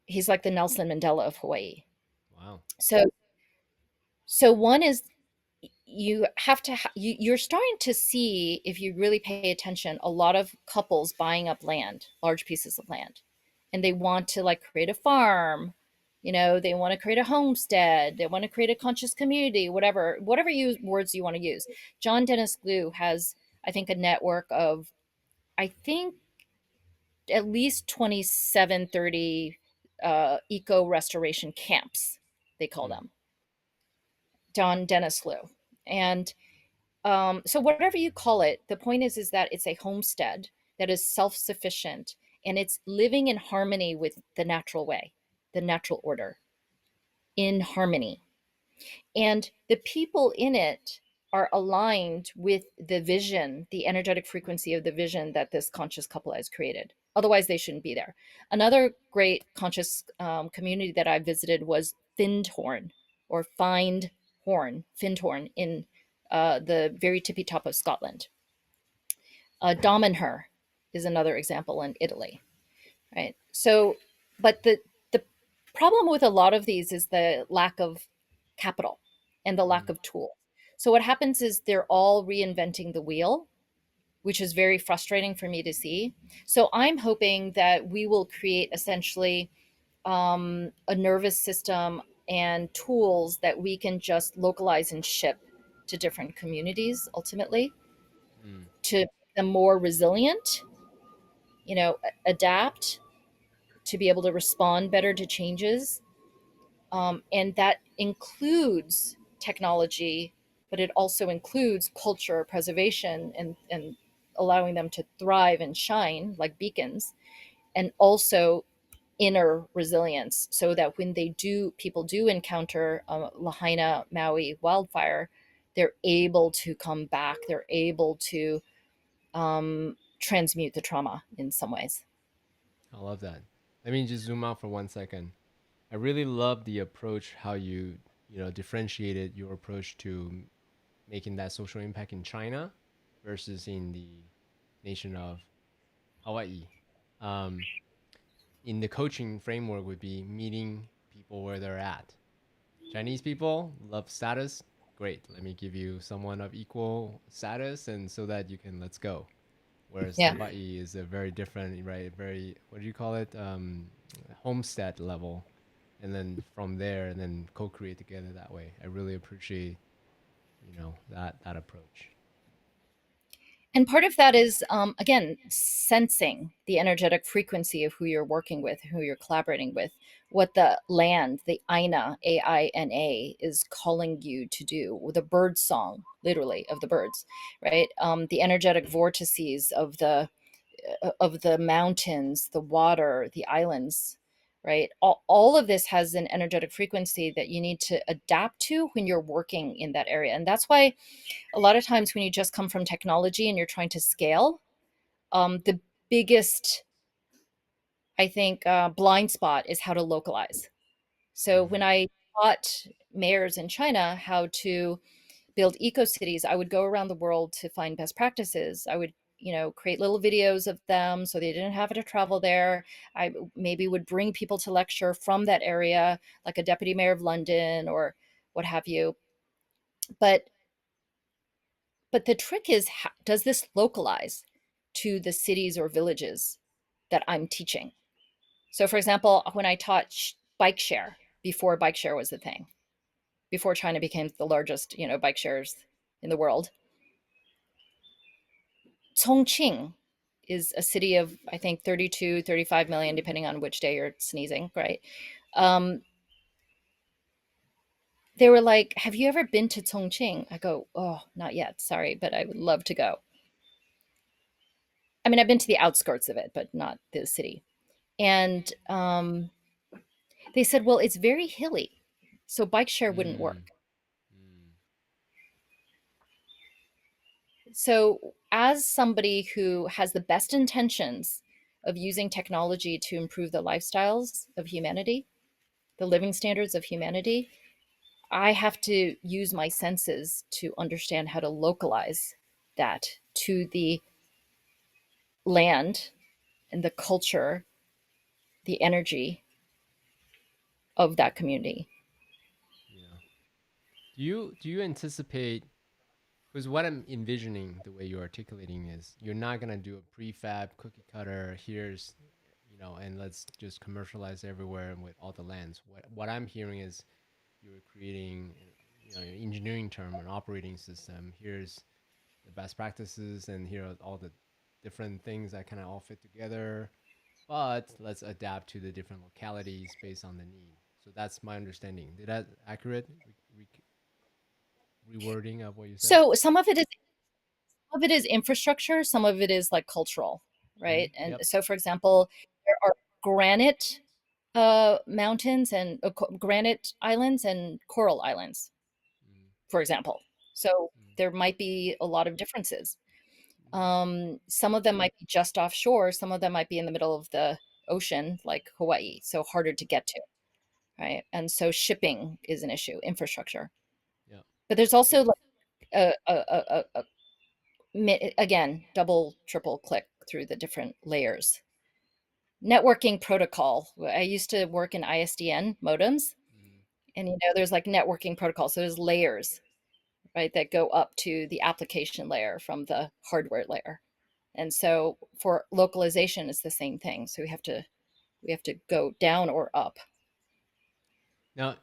He's like the Nelson Mandela of Hawaii. wow. So, so one is you have to you're starting to see, if you really pay attention, a lot of couples buying up land, large pieces of land, and they want to like create a farm, they want to create a homestead, they want to create a conscious community, whatever words you want to use. John Dennis Glue has, I think, a network of, I think, at least 27, 30 eco restoration camps, they call Mm, them. Don Dennis Liu. And so whatever you call it, the point is that it's a homestead that is self-sufficient, and it's living in harmony with the natural way, the natural order, in harmony. And the people in it are aligned with the vision, the energetic frequency of the vision that this conscious couple has created. Otherwise, they shouldn't be there. Another great conscious community that I visited was Findhorn, or Find Horn, Findhorn, in the very tippy top of Scotland. Domenher is another example in Italy, right? So, but the problem with a lot of these is the lack of capital and the lack mm, of tool. So what happens is they're all reinventing the wheel, which is very frustrating for me to see. So I'm hoping that we will create essentially a nervous system and tools that we can just localize and ship to different communities ultimately mm. to make them more resilient, adapt, to be able to respond better to changes. And that includes technology, but it also includes culture preservation, and allowing them to thrive and shine like beacons, and also inner resilience, so that when people do encounter Lahaina Maui wildfire, they're able to come back, they're able to transmute the trauma in some ways. I love that. Let me just zoom out for 1 second. I really love the approach, how you differentiated your approach to making that social impact in China versus in the nation of Hawaii. Um, in the coaching framework would be meeting people where they're at. Chinese people love status. Great. Let me give you someone of equal status and so that you can let's go. Whereas Yeah. Hawaii is a very different, right? Very, what do you call it? Homestead level. And then from there, and then co-create together that way. I really appreciate, that approach. And part of that is, again, sensing the energetic frequency of who you're working with, who you're collaborating with, what the land, the Aina, AINA, is calling you to do, the bird song, literally, of the birds, right? The energetic vortices of the mountains, the water, the islands, right? All of this has an energetic frequency that you need to adapt to when you're working in that area. And that's why a lot of times when you just come from technology and you're trying to scale, the biggest, I think, blind spot is how to localize. So when Mm-hmm. I taught mayors in China how to build eco cities, I would go around the world to find best practices. I would, create little videos of them so they didn't have to travel there. I maybe would bring people to lecture from that area, like a deputy mayor of London or what have you. But the trick is, does this localize to the cities or villages that I'm teaching? So, for example, when I taught bike share, before bike share was a thing, before China became the largest, bike shares in the world, Chongqing is a city of, I think, 32, 35 million, depending on which day you're sneezing, right? Um, they were like, "Have you ever been to Chongqing?" I go, "Oh, not yet. Sorry, but I would love to go." I mean, I've been to the outskirts of it, but not the city. And they said, "Well, it's very hilly, so bike share wouldn't Mm, work." mm, So, as somebody who has the best intentions of using technology to improve the lifestyles of humanity, the living standards of humanity, I have to use my senses to understand how to localize that to the land and the culture, the energy of that community. yeah. Do you anticipate, because what I'm envisioning the way you're articulating is you're not gonna do a prefab cookie cutter, here's and let's just commercialize everywhere and with all the lands. What I'm hearing is you're creating an engineering term, an operating system. Here's the best practices and here are all the different things that kind of all fit together. but let's adapt to the different localities based on the need. So that's my understanding. Did that accurate rewording of what you said? So some of it is infrastructure, some of it is like cultural, right? And Yep. so, for example, there are granite mountains and granite islands and coral islands, Mm, for example. So mm, there might be a lot of differences. mm. Some of them might be just offshore, some of them might be in the middle of the ocean, like Hawaii, so harder to get to, right? And so shipping is an issue, infrastructure. Yeah. But there's also like again, double, triple click through the different layers. Networking protocol. I used to work in ISDN modems, Mm. and there's like networking protocol. So there's layers, right, that go up to the application layer from the hardware layer. And so for localization, it's the same thing. So we have to go down or up. Now,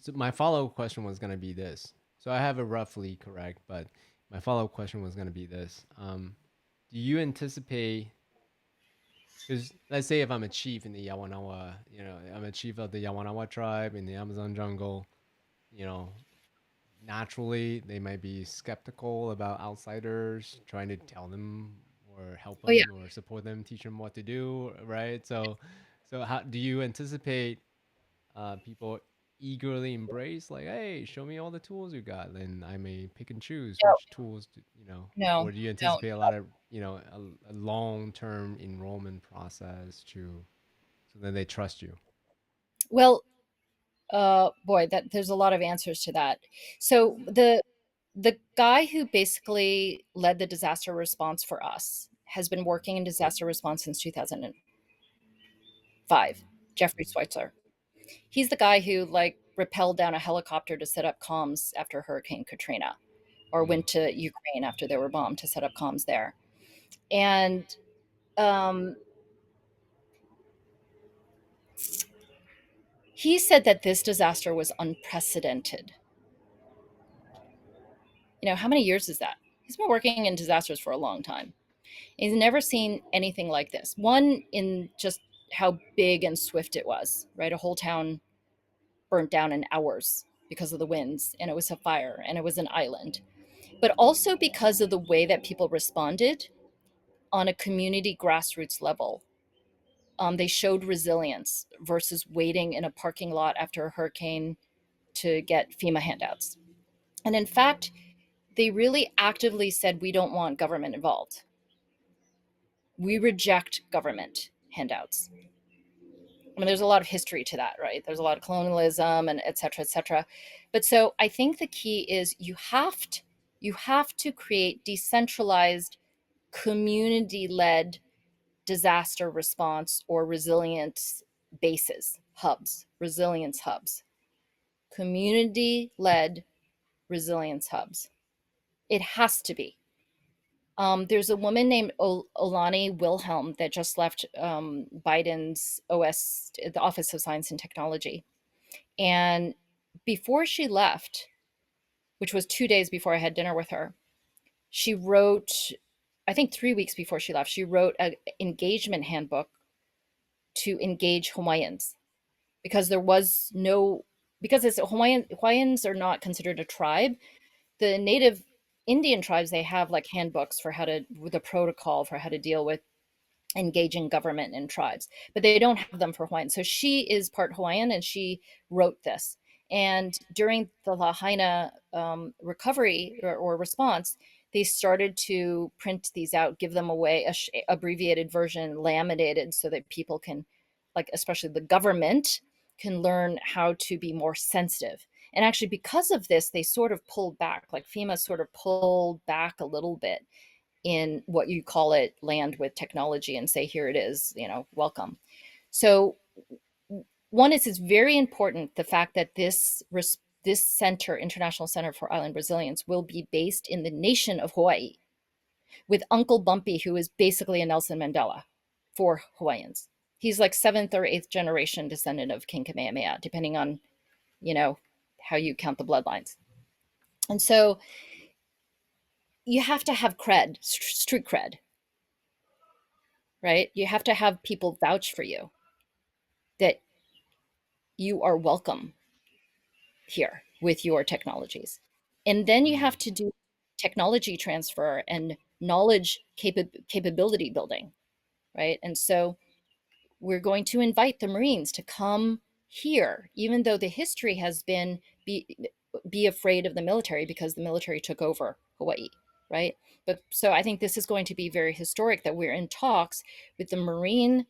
so my follow-up question was going to be this. So I have it roughly correct, but my follow-up question was going to be this. Do you anticipate, because let's say if I'm a chief in the Yawanawa, I'm a chief of the Yawanawa tribe in the Amazon jungle, you know, naturally they might be skeptical about outsiders trying to tell them or help Oh yeah. them or support them, teach them what to do, right? So how do you anticipate people eagerly embrace, like, hey, show me all the tools you got, then I may pick and choose No, which tools no, or do you no. anticipate a lot of a long-term enrollment process to so that they trust you? Well, boy, that there's a lot of answers to that. So the guy who basically led the disaster response for us has been Mm, working in disaster response since 2005. mm, Jeffrey mm, Schweitzer. He's the guy who like rappelled down a helicopter to set up comms after Hurricane Katrina, or mm, went to Ukraine after they were bombed to set up comms there. And um, he said that this disaster was unprecedented. How many years is that? He's been working in disasters for a long time. He's never seen anything like this. One, in just how big and swift it was, right? A whole town burnt down in hours because of the winds, and it was a fire, and it was an island. But also because of the way that people responded on a community grassroots level. They showed resilience versus waiting in a parking lot after a hurricane to get FEMA handouts. And in fact, they really actively said, we don't want government involved. We reject government handouts. I mean, there's a lot of history to that, right? There's a lot of colonialism and et cetera, et cetera. But so I think the key is you have to create decentralized, community-led disaster response or resilience bases, hubs, resilience hubs, community-led resilience hubs. It has to be. There's a woman named Olani Wilhelm that just left Biden's the Office of Science and Technology. And before she left, which was 2 days before I had dinner with her, she wrote, I think 3 weeks before she left, she wrote an engagement handbook to engage Hawaiians because there was no, because it's Hawaiians are not considered a tribe. The native Indian tribes, they have like handbooks for the protocol for how to deal with engaging government and tribes, but they don't have them for Hawaiian. So she is part Hawaiian, and she wrote this. And during the Lahaina recovery or response, they started to print these out, give them away, abbreviated version, laminated, so that people can, like, especially the government, can learn how to be more sensitive. And actually, because of this, they sort of pulled back, like FEMA sort of pulled back a little bit in what you call it land with technology and say, here it is, welcome. So one is, it's very important, the fact that this center, International Center for Island Resilience, will be based in the nation of Hawaii, with Uncle Bumpy, who is basically a Nelson Mandela for Hawaiians. He's like seventh or eighth generation descendant of King Kamehameha, depending on you know how you count the bloodlines. And so you have to have cred, street cred. right? You have to have people vouch for you that you are welcome here with your technologies. And then you Mm. have to do technology transfer and knowledge capability building, right? And so we're going to invite the Marines to come here, even though the history has been be afraid of the military because the military took over Hawaii, right? But so I think this is going to be very historic that we're in talks with the Marine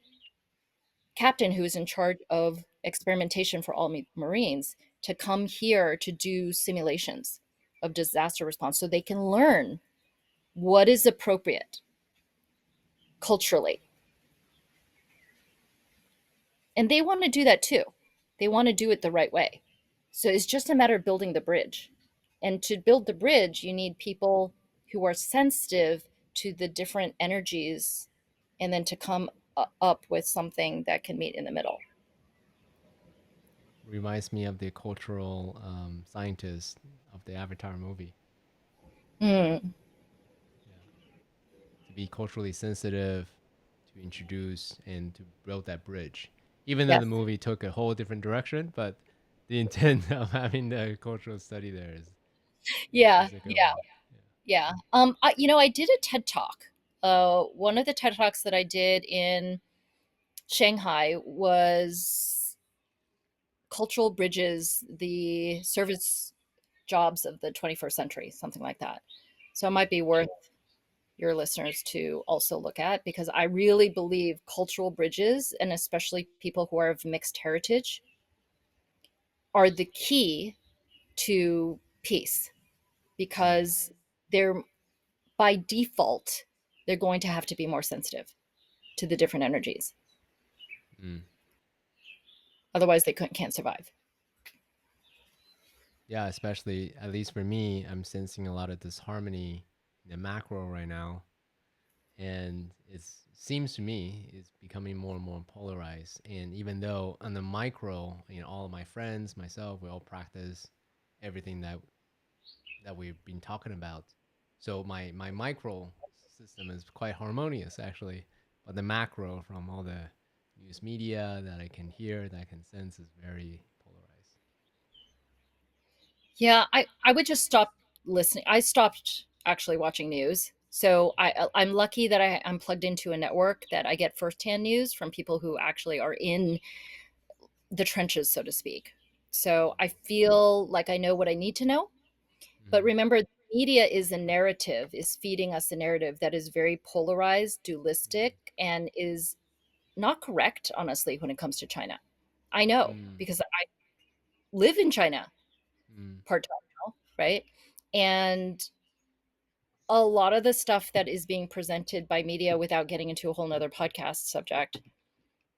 captain who is in charge of experimentation for all Marines to come here to do simulations of disaster response so they can learn what is appropriate culturally. And they want to do that too. They want to do it the right way. So it's just a matter of building the bridge. And to build the bridge, you need people who are sensitive to the different energies and then to come up with something that can meet in the middle. Reminds me of the cultural scientist of the Avatar movie. Mm, Yeah, to be culturally sensitive, to introduce and to build that bridge. Even though the yes. movie took a whole different direction, but the intent of having the cultural study there Yeah. is a good Yeah. one. Yeah. Yeah. I did a TED talk. One of the TED talks that I did in Shanghai was cultural bridges, the service jobs of the 21st century, something like that. So it might be worth your listeners to also look at because I really believe cultural bridges, and especially people who are of mixed heritage, are the key to peace Mm, because they're by default they're going to have to be more sensitive to the different energies. mm. Otherwise, they can't survive. Yeah, especially at least for me, I'm sensing a lot of disharmony in the macro right now, and it seems to me it's becoming more and more polarized. And even though on the micro, all of my friends, myself, we all practice everything that we've been talking about. So my micro system is quite harmonious actually, but the macro from all the news media that I can hear, that I can sense, is very polarized. Yeah, I would just stop listening. I stopped actually watching news. So I'm lucky that I'm plugged into a network that I get firsthand news from people who actually are in the trenches, so to speak. So I feel like I know what I need to know. But Mm, remember, media is a narrative, is feeding us a narrative that is very polarized, mm, dualistic, and is not correct, honestly, when it comes to China. I know mm, because I live in China mm, part time now, right? And a lot of the stuff that is being presented by media without getting into a whole nother podcast subject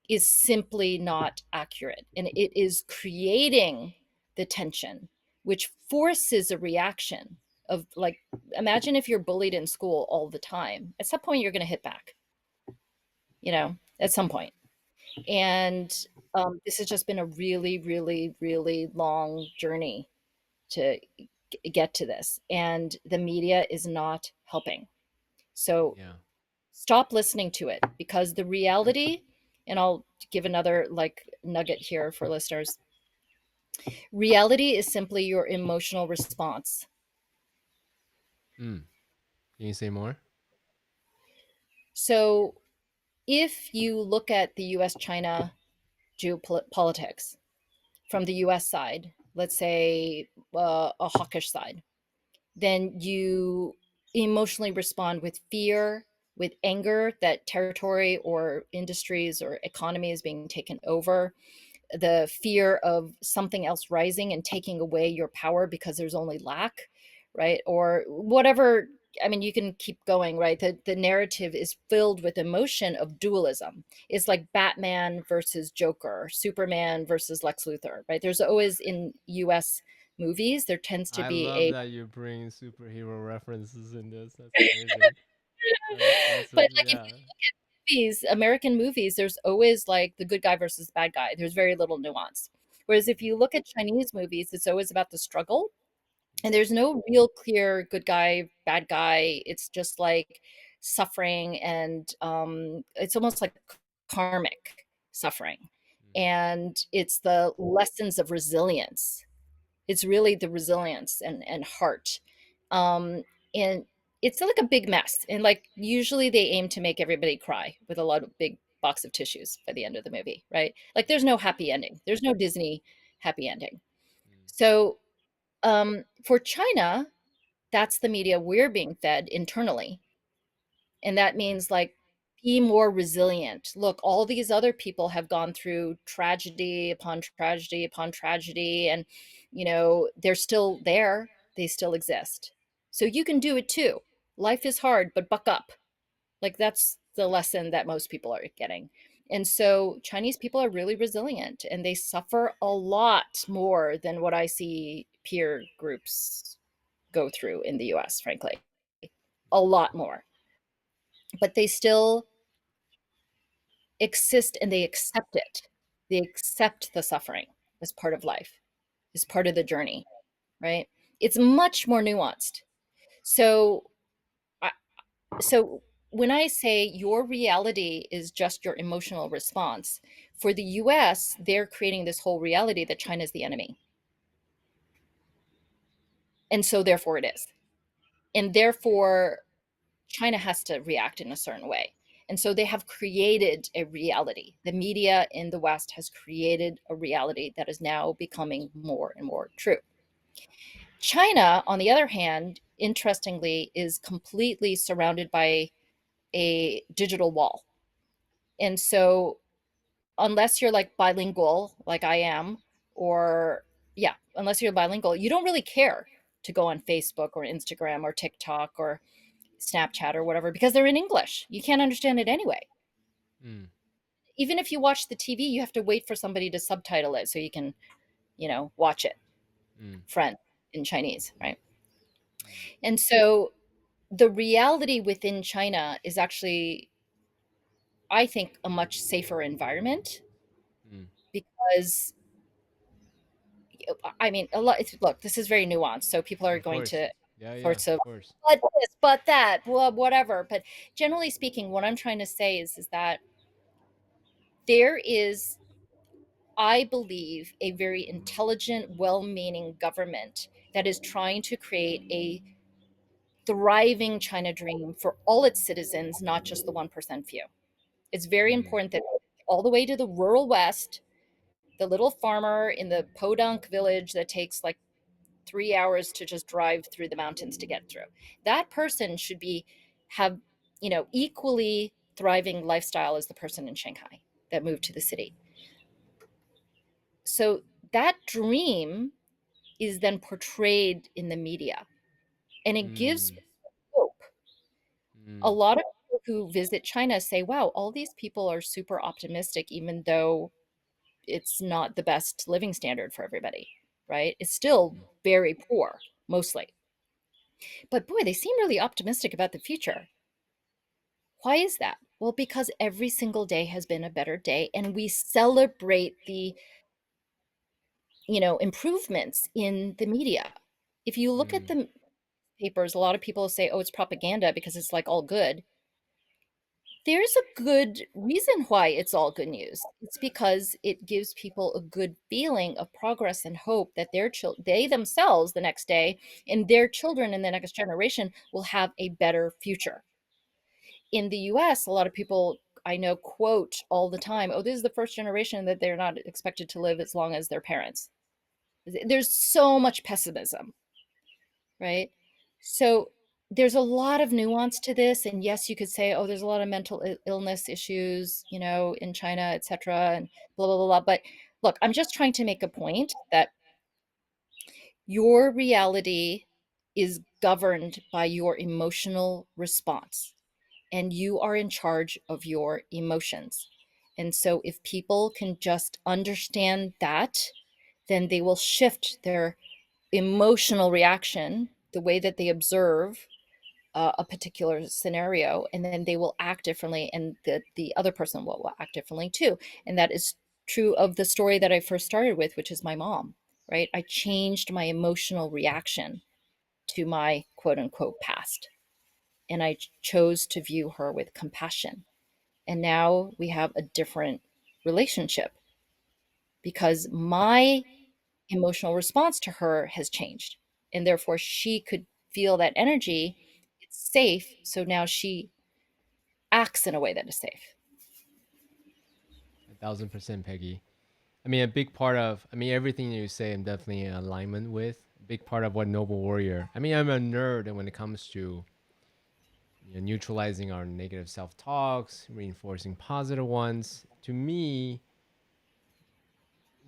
is simply not accurate. And it is creating the tension, which forces a reaction of like, imagine if you're bullied in school all the time. At some point, you're going to hit back, at some point. And this has just been a really, really, really long journey to get to this. And the media is not helping. So yeah. stop listening to it because the reality, and I'll give another like nugget here for listeners. Reality is simply your emotional response. Mm. Can you say more? So if you look at the US China geopolitics from the US side, let's say a hawkish side, then you emotionally respond with fear, with anger that territory or industries or economy is being taken over, the fear of something else rising and taking away your power because there's only lack, right? Or whatever. I mean, you can keep going, right? The narrative is filled with emotion of dualism. It's like Batman versus Joker, Superman versus Lex Luthor, right? There's always in US movies, there tends to I be love a that you bring superhero references in this. That's amazing. but like if Yeah. movies, American movies, there's always like the good guy versus the bad guy. There's very little nuance. Whereas if you look at Chinese movies, it's always about the struggle and there's no real clear good guy, bad guy. It's just like suffering, and it's almost like karmic suffering. Mm. And it's the lessons of resilience. It's really the resilience and heart. And it's like a big mess. And like usually they aim to make everybody cry with a lot of big box of tissues by the end of the movie, right? Like there's no happy ending. There's no Disney happy ending. Mm. So for China, that's the media we're being fed internally. And that Mm. means like be more resilient. Look, all these other people have gone through tragedy upon tragedy upon tragedy, and they're still there. They still exist. So you can do it too. Life is hard, but buck up. Like that's the lesson that most people are getting. And so Chinese people are really resilient and they suffer a lot more than what I see peer groups go through in the US, frankly. A lot more. But they still exist and they accept it. They accept the suffering as part of life, as part of the journey, right? It's much more nuanced. So, I, so when I say your reality is just your emotional response, for the US, they're creating this whole reality that China is the enemy. And so therefore it is. And therefore China has to react in a certain way. And so they have created a reality. The media in the West has created a reality that is now becoming more and more true. China, on the other hand, interestingly, is completely surrounded by a digital wall. And so, unless you're like bilingual, like I am, or yeah, unless you're bilingual, you don't really care to go on Facebook or Instagram or TikTok or Snapchat or whatever because they're in English. You can't understand it anyway. Mm. Even if you watch the TV, you have to wait for somebody to subtitle it so you can, watch it, Mm. friend in Chinese, right? Mm. And so the reality within China is actually, I think, a much safer environment Mm. because, I mean, a lot. Look, this is very nuanced, so people are Of going course. to Yeah, yeah, sorts of of course. but this, but that, blah, whatever. But generally speaking, what I'm trying to say is that there is, I believe, a very intelligent, well meaning government that is trying to create a thriving China dream for all its citizens, not just the 1% few. It's very Mm. important that all the way to the rural West, the little farmer in the podunk village that takes like 3 hours to just drive through the mountains to get through, that person should be have equally thriving lifestyle as the person in Shanghai that moved to the city. So that dream is then portrayed in the media and it gives Mm. hope. A Mm. lot of people who visit China say, wow, all these people are super optimistic, even though it's not the best living standard for everybody, right? It's still Mm. very poor, mostly. But boy, they seem really optimistic about the future. Why is that? Well, because every single day has been a better day and we celebrate the improvements in the media. If you look at Mm. the papers, a lot of people say, oh, it's propaganda because it's like all good. There's a good reason why it's all good news. It's because it gives people a good feeling of progress and hope that they themselves the next day and their children in the next generation will have a better future. In the US, a lot of people I know quote all the time, oh, this is the first generation that they're not expected to live as long as their parents. There's so much pessimism, right? So there's a lot of nuance to this. And yes, you could say, oh, there's a lot of mental illness issues, in China, et cetera, and blah, blah, blah, blah. But look, I'm just trying to make a point that your reality is governed by your emotional response, and you are in charge of your emotions. And so if people can just understand that, then they will shift their emotional reaction, the way that they observe a particular scenario, and then they will act differently, and the other person will act differently too. And that is true of the story that I first started with, which is my mom, right? I changed my emotional reaction to my quote unquote past. and I chose to view her with compassion. And now we have a different relationship because my emotional response to her has changed. And therefore, she could feel that energy. It's safe. So now she acts in a way that is safe. 1,000%, Peggy. I mean, a big part of, I mean, everything you say, I'm definitely in alignment with. A big part of what Noble Warrior, I mean, I'm a nerd, and when it comes to neutralizing our negative self talks, reinforcing positive ones, to me,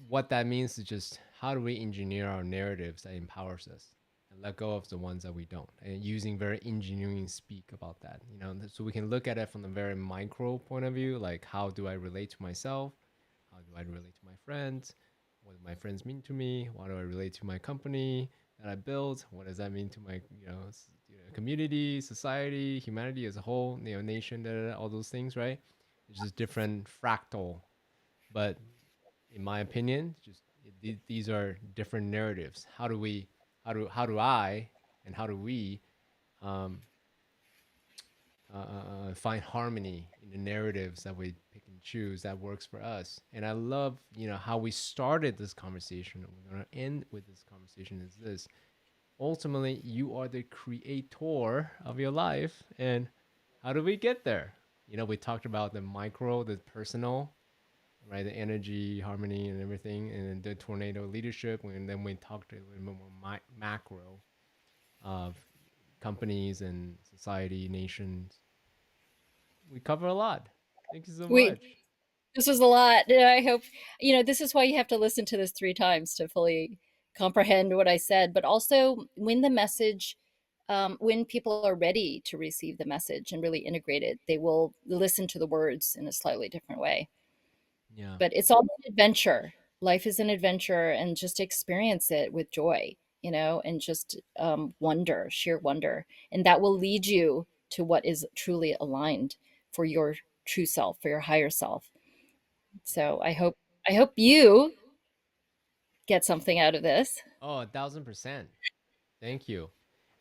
what that means is just how do we engineer our narratives that empowers us and let go of the ones that we don't, and using very engineering speak about that, so we can look at it from a very micro point of view, like how do I relate to myself, how do I relate to my friends, what do my friends mean to me, how do I relate to my company that I built, what does that mean to my community, society, humanity as a whole, nation, all those things, right? It's just different fractal, but in my opinion, just these are different narratives. How do I and how do we um, find harmony in the narratives that we pick and choose that works for us? And I love, how we started this conversation. And we're gonna end with this conversation. Is this ultimately you are the creator of your life, and how do we get there? We talked about the micro, the personal, right? The energy, harmony, and everything, and then the tornado leadership. And then we talked a little bit more macro of companies and society, nations. We cover a lot. Thank you so We much. This was a lot. I hope, this is why you have to listen to this 3 times to fully comprehend what I said. But also, when the message, when people are ready to receive the message and really integrate it, they will listen to the words in a slightly different way. Yeah. But it's all an adventure. Life is an adventure, and just experience it with joy, and just wonder, sheer wonder. And that will lead you to what is truly aligned for your true self, for your higher self. So I hope you get something out of this. Oh, 1,000%. Thank you.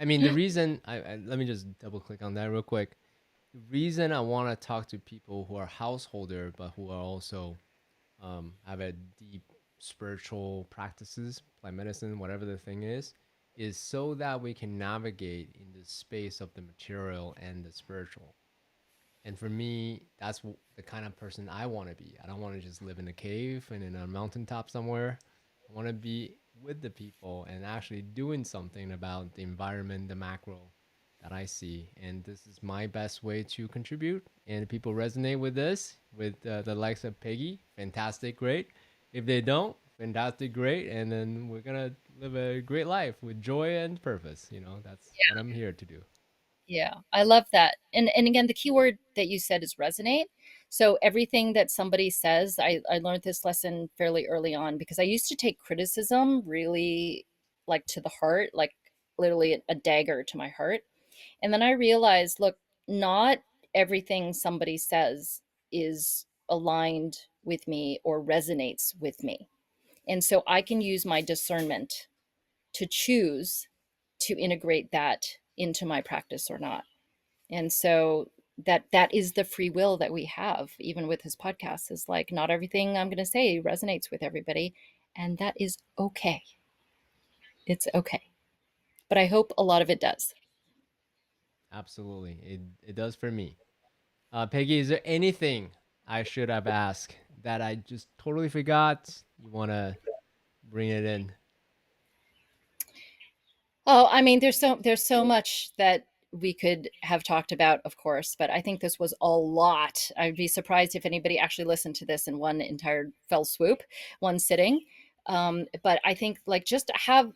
I mean, the reason let me just double click on that real quick. The reason I want to talk to people who are householder but who are also have a deep spiritual practices, plant medicine, whatever the thing is so that we can navigate in the space of the material and the spiritual. And for me, that's the kind of person I want to be. I don't want to just live in a cave and in a mountaintop somewhere. I want to be with the people and actually doing something about the environment, the macro that I see. And this is my best way to contribute. And if people resonate with this, with the likes of Peggy, fantastic, great. If they don't, fantastic, great. And then we're going to live a great life with joy and purpose. That's what I'm here to do. Yeah, I love that. And again, the key word that you said is resonate. So everything that somebody says, I learned this lesson fairly early on because I used to take criticism really like to the heart, like literally a dagger to my heart. And then I realized, look, not everything somebody says is aligned with me or resonates with me. And so I can use my discernment to choose to integrate that into my practice or not. And so that is the free will that we have, even with his podcast, is like not everything I'm going to say resonates with everybody, and that is okay. It's okay. But I hope a lot of it does. Absolutely. It does for me. Peggy, is there anything I should have asked that I just totally forgot? You want to bring it in? Oh, I mean, there's so much that we could have talked about, of course, but I think this was a lot. I'd be surprised if anybody actually listened to this in one entire fell swoop, one sitting. But I think like just have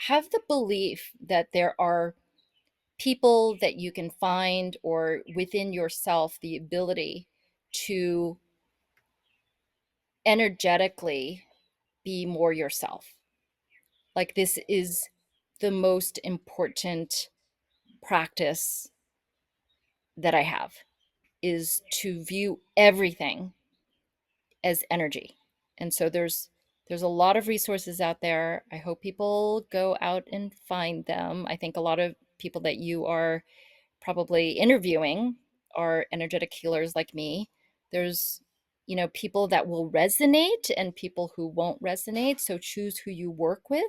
the belief that there are people that you can find or within yourself the ability to energetically be more yourself. Like this is the most important practice that I have is to view everything as energy. And so there's a lot of resources out there. I hope people go out and find them. I think a lot of people that you are probably interviewing are energetic healers like me. There's, people that will resonate and people who won't resonate. So choose who you work with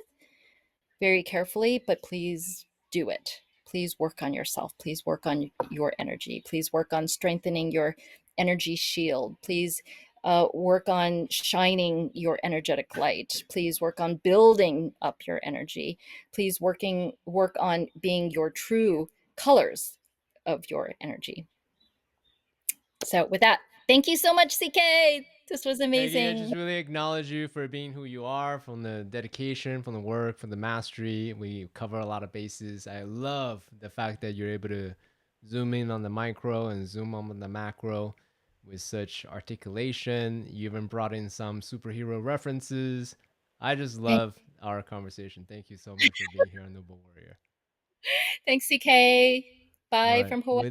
very carefully, but please do it. Please work on yourself. Please work on your energy. Please work on strengthening your energy shield. Please work on shining your energetic light. Please work on building up your energy. Please work on being your true colors of your energy. So with that, thank you so much, CK. This was Peggy, I just amazing. really acknowledge you for being who you are, from the dedication, from the work, from the mastery. We cover a lot of bases. I love the fact that you're able to zoom in on the micro and zoom on the macro with such articulation. You even brought in some superhero references. I just Thank, love our conversation. Thank you so much for being here on Noble Warrior. thanks, CK. All Bye right. from Hawaii.